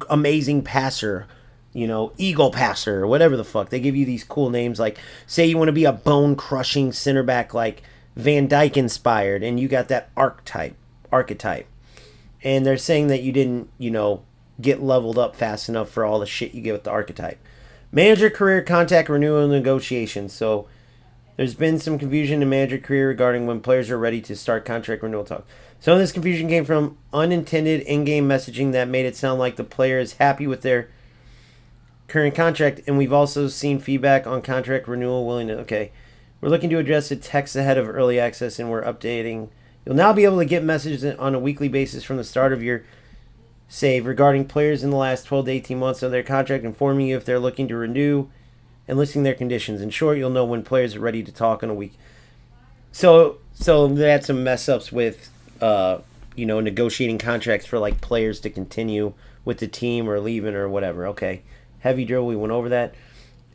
amazing passer, eagle passer, or whatever the fuck. They give you these cool names. Like, say you want to be a bone-crushing center back like Van Dyke inspired, and you got that archetype. And they're saying that you didn't, get leveled up fast enough for all the shit you get with the archetype. Manager career contract renewal negotiations. So there's been some confusion in manager career regarding when players are ready to start contract renewal talks. Some of this confusion came from unintended in-game messaging that made it sound like the player is happy with their current contract, and we've also seen feedback on contract renewal willingness. Okay, we're looking to address the text ahead of early access, and we're updating. You'll now be able to get messages on a weekly basis from the start of your save regarding players in the last 12 to 18 months of their contract, informing you if they're looking to renew and listing their conditions. In short, you'll know when players are ready to talk in a week. So they had some mess ups with negotiating contracts for like players to continue with the team or leaving or whatever. Okay. Heavy drill, we went over that.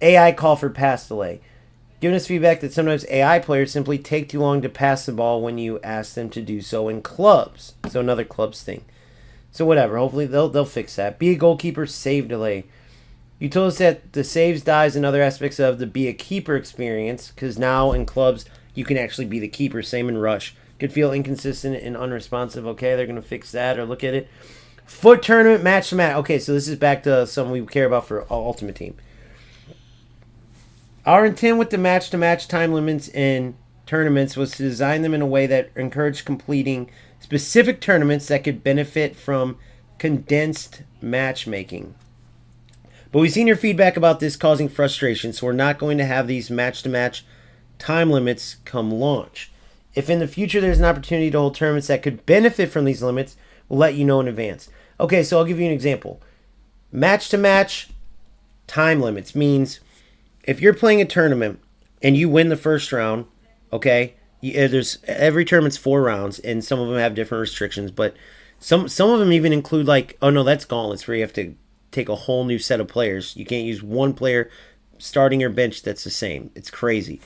AI call for pass delay. Giving us feedback that sometimes AI players simply take too long to pass the ball when you ask them to do so in clubs. So another clubs thing. So whatever, hopefully they'll fix that. Be a goalkeeper, save delay. You told us that the saves, dives, and other aspects of the be a keeper experience, because now in clubs you can actually be the keeper, same in Rush. Could feel inconsistent and unresponsive. Okay, they're going to fix that or look at it. Foot tournament, match to match. Okay, so this is back to something we care about for Ultimate Team. Our intent with the match-to-match time limits in tournaments was to design them in a way that encouraged completing specific tournaments that could benefit from condensed matchmaking. But we've seen your feedback about this causing frustration, so we're not going to have these match-to-match time limits come launch. If in the future there's an opportunity to hold tournaments that could benefit from these limits, we'll let you know in advance. Okay, so I'll give you an example. Match-to-match time limits means if you're playing a tournament and you win the first round, okay, there's every tournament's 4 rounds, and some of them have different restrictions, but some of them even include like, oh no, that's gauntlets where you have to take a whole new set of players. You can't use one player starting your bench that's the same. It's crazy.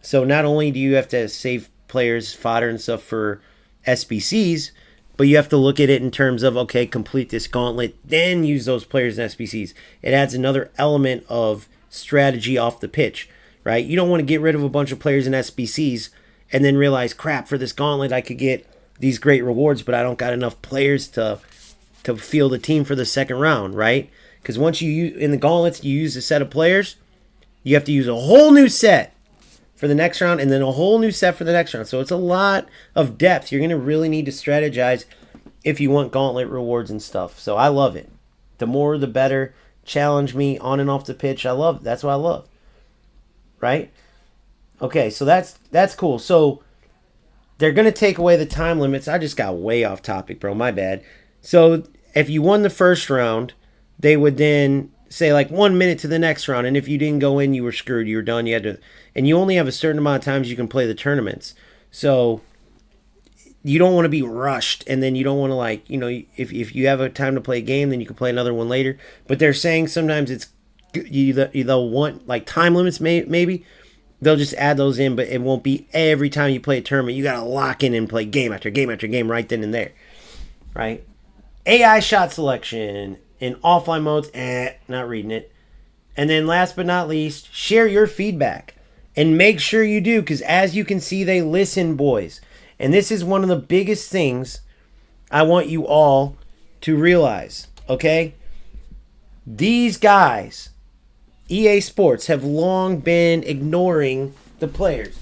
So not only do you have to save players, fodder and stuff for SBCs, but you have to look at it in terms of, okay, complete this gauntlet, then use those players in SBCs. It adds another element of strategy off the pitch, right? You don't want to get rid of a bunch of players in SBCs and then realize, crap, for this gauntlet I could get these great rewards, but I don't got enough players to field the team for the second round, right? Because once you use, in the gauntlets, you use a set of players, you have to use a whole new set for the next round and then a whole new set for the next round. So it's a lot of depth. You're going to really need to strategize if you want gauntlet rewards and stuff. So I love it. The more, the better. Challenge me on and off the pitch. I love it. That's what I love. Right? Okay, so that's cool. So they're going to take away the time limits. I just got way off topic, bro. My bad. So if you won the first round, they would then say like 1 minute to the next round. And if you didn't go in, you were screwed. You were done. You had to, and you only have a certain amount of times you can play the tournaments. So you don't want to be rushed, and then you don't want to, like, if you have a time to play a game, then you can play another one later. But they're saying sometimes it's they'll want like time limits. Maybe they'll just add those in, but it won't be every time you play a tournament. You gotta lock in and play game after game after game right then and there, right? AI shot selection in offline modes. Not reading it. And then last but not least, share your feedback and make sure you do, because as you can see, they listen, boys. And this is one of the biggest things I want you all to realize, okay? These guys, EA Sports, have long been ignoring the players.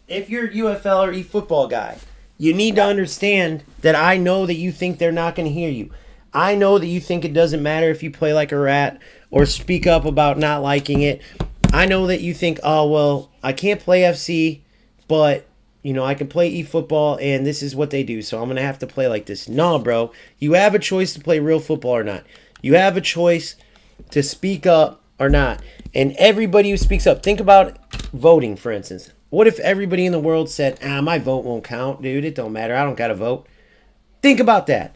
If you're a UFL or eFootball guy, you need to understand that I know that you think they're not going to hear you. I know that you think it doesn't matter if you play like a rat or speak up about not liking it. I know that you think, oh, well, I can't play FC, but I can play eFootball and this is what they do, so I'm going to have to play like this. No, bro. You have a choice to play real football or not. You have a choice to speak up or not. And everybody who speaks up, think about voting, for instance. What if everybody in the world said, my vote won't count, dude. It don't matter. I don't got to vote. Think about that.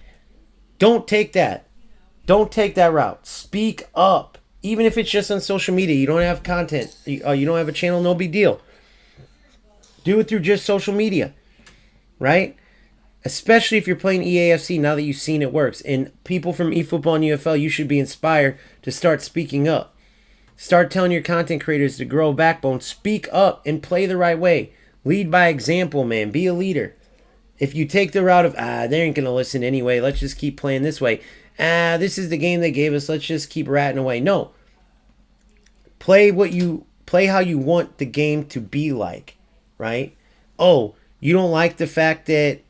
Don't take that. Don't take that route. Speak up. Even if it's just on social media. You don't have content. You don't have a channel, no big deal. Do it through just social media. Right? Especially if you're playing EAFC now that you've seen it works. And people from eFootball and UFL, you should be inspired to start speaking up. Start telling your content creators to grow a backbone. Speak up and play the right way. Lead by example, man. Be a leader. If you take the route of, they ain't going to listen anyway. Let's just keep playing this way. This is the game they gave us. Let's just keep ratting away. No. Play how you want the game to be like, right? Oh, you don't like the fact that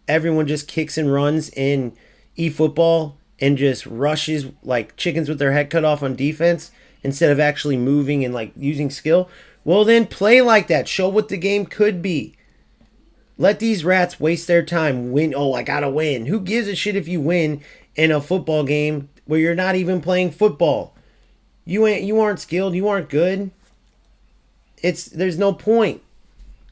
everyone just kicks and runs in eFootball and just rushes like chickens with their head cut off on defense instead of actually moving and like using skill? Well, then play like that. Show what the game could be. Let these rats waste their time. Win. Oh, I gotta win. Who gives a shit if you win in a football game where you're not even playing football? You aren't skilled. You aren't good. There's no point.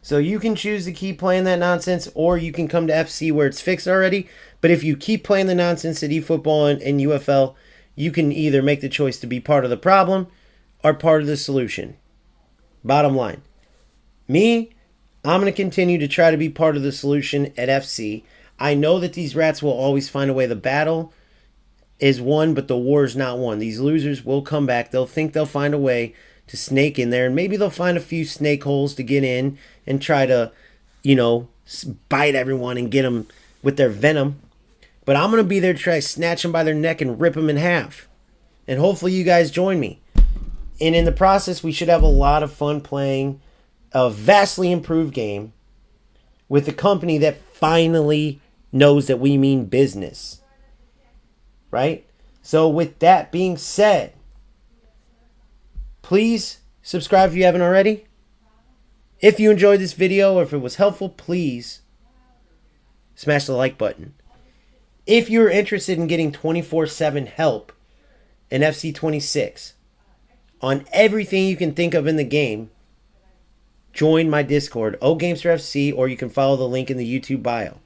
So you can choose to keep playing that nonsense, or you can come to FC where it's fixed already. But if you keep playing the nonsense at eFootball and UFL, you can either make the choice to be part of the problem or part of the solution. Bottom line. Me, I'm going to continue to try to be part of the solution at FC. I know that these rats will always find a way. The battle is won, but the war is not won. These losers will come back. They'll think they'll find a way to snake in there, and maybe they'll find a few snake holes to get in and try to, bite everyone and get them with their venom. But I'm going to be there to try to snatch them by their neck and rip them in half. And hopefully you guys join me. And in the process, we should have a lot of fun playing a vastly improved game with a company that finally knows that we mean business. Right? So with that being said, please subscribe if you haven't already. If you enjoyed this video or if it was helpful, please smash the like button. If you're interested in getting 24/7 help in FC 26 on everything you can think of in the game, join my Discord, OGamester FC, or you can follow the link in the YouTube bio.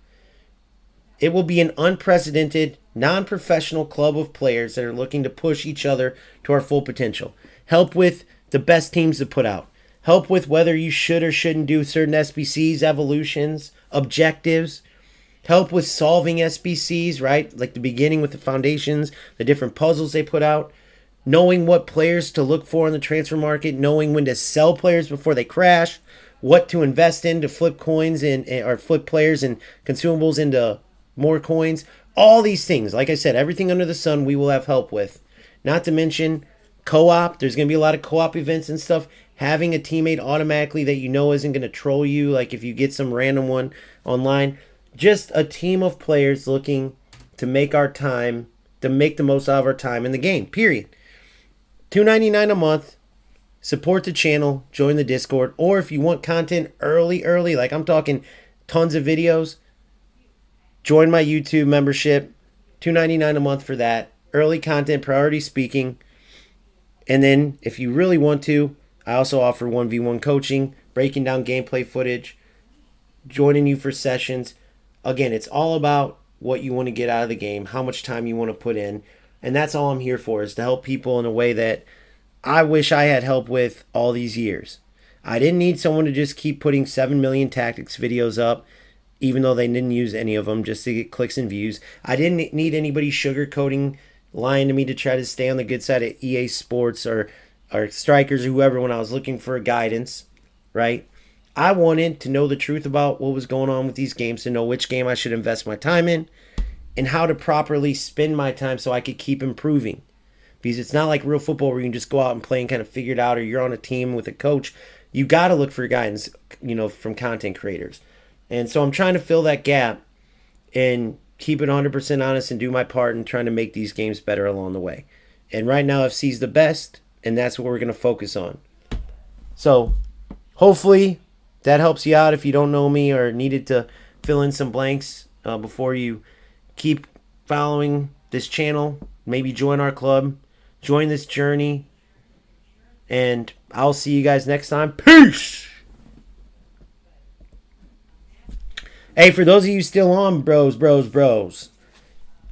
It will be an unprecedented, non-professional club of players that are looking to push each other to our full potential. Help with the best teams to put out. Help with whether you should or shouldn't do certain SBCs, evolutions, objectives. Help with solving SBCs, right? Like the beginning with the foundations, the different puzzles they put out. Knowing what players to look for in the transfer market. Knowing when to sell players before they crash. What to invest in to flip coins or flip players and consumables into more coins. All these things. Like I said, everything under the sun we will have help with. Not to mention co-op. There's going to be a lot of co-op events and stuff. Having a teammate automatically that you know isn't going to troll you, like if you get some random one online. Just a team of players looking to make the most out of our time in the game, period. $2.99 a month. Support the channel, join the Discord, or if you want content early, like I'm talking tons of videos, join my YouTube membership. $2.99 a month for that. Early content, priority speaking. And then if you really want to, I also offer 1v1 coaching, breaking down gameplay footage, joining you for sessions. Again, it's all about what you want to get out of the game, how much time you want to put in. And that's all I'm here for, is to help people in a way that I wish I had help with all these years. I didn't need someone to just keep putting 7 million tactics videos up, even though they didn't use any of them, just to get clicks and views. I didn't need anybody sugarcoating, lying to me to try to stay on the good side of EA Sports or Strikers or whoever when I was looking for guidance, right? I wanted to know the truth about what was going on with these games, to know which game I should invest my time in and how to properly spend my time so I could keep improving. Because it's not like real football where you can just go out and play and kind of figure it out, or you're on a team with a coach. You got to look for guidance, from content creators. And so I'm trying to fill that gap and keep it 100% honest and do my part in trying to make these games better along the way. And right now FC is the best, and that's what we're going to focus on. So hopefully that helps you out if you don't know me or needed to fill in some blanks before you keep following this channel. Maybe join our club, join this journey, and I'll see you guys next time. Peace! Hey, for those of you still on, bros,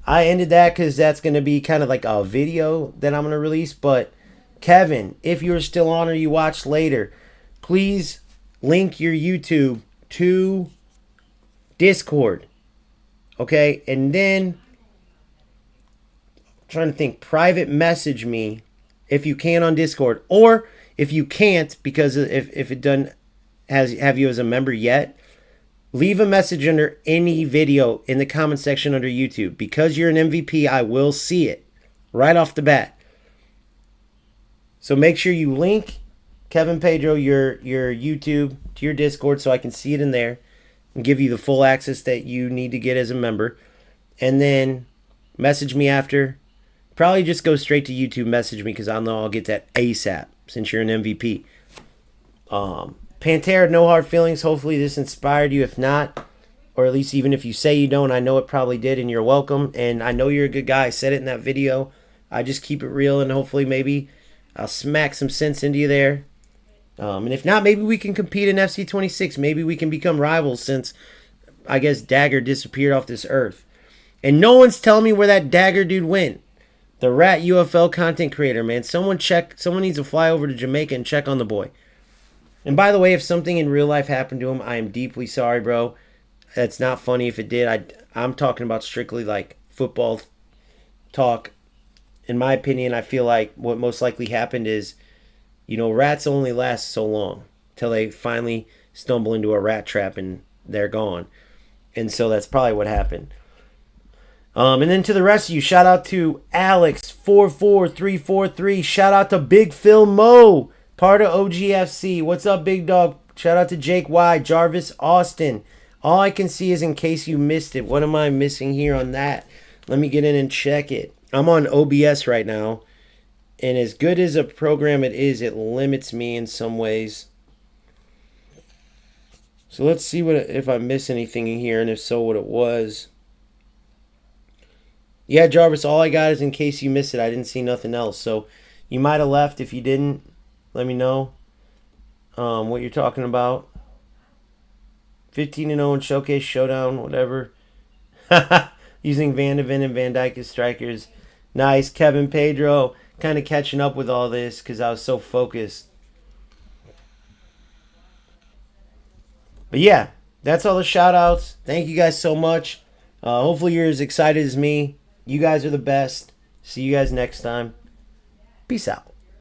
I ended that because that's going to be kind of like a video that I'm going to release. But Kevin, if you're still on or you watch later, please link your YouTube to Discord. Okay? And then, I'm trying to think, private message me if you can on Discord. Or if you can't, because if it doesn't have you as a member yet, leave a message under any video in the comment section under YouTube. Because you're an MVP, I will see it right off the bat. So make sure you link, Kevin Pedro, your YouTube to your Discord so I can see it in there and give you the full access that you need to get as a member. And then message me after. Probably just go straight to YouTube, message me, because I know I'll get that ASAP since you're an MVP. Pantera, no hard feelings. Hopefully this inspired you. If not, or at least even if you say you don't, I know it probably did, and you're welcome. And I know you're a good guy. I said it in that video. I just keep it real, and hopefully maybe I'll smack some sense into you there. And if not, maybe we can compete in FC26. Maybe we can become rivals since, I guess, Dagger disappeared off this earth. And no one's telling me where that Dagger dude went. The Rat UFL content creator, man. Someone needs to fly over to Jamaica and check on the boy. And by the way, if something in real life happened to him, I am deeply sorry, bro. That's not funny if it did. I'm talking about strictly like football talk. In my opinion, I feel like what most likely happened is, rats only last so long till they finally stumble into a rat trap and they're gone. And so that's probably what happened. And then to the rest of you, shout out to Alex44343. Shout out to Big Phil Mo, part of OGFC. What's up, big dog? Shout out to Jake Y, Jarvis Austin. All I can see is in case you missed it. What am I missing here on that? Let me get in and check it. I'm on OBS right now. And as good as a program it is, it limits me in some ways. So let's see if I miss anything in here, and if so, what it was. Yeah, Jarvis, all I got is in case you missed it. I didn't see nothing else. So you might have left. If you didn't, let me know what you're talking about. 15-0 in Showcase Showdown, whatever. Using Van de Ven and Van Dijk as strikers. Nice. Kevin Pedro, kind of catching up with all this because I was so focused. But yeah, that's all the shout outs. Thank you guys so much. Hopefully you're as excited as me. You guys are the best. See you guys next time. Peace out.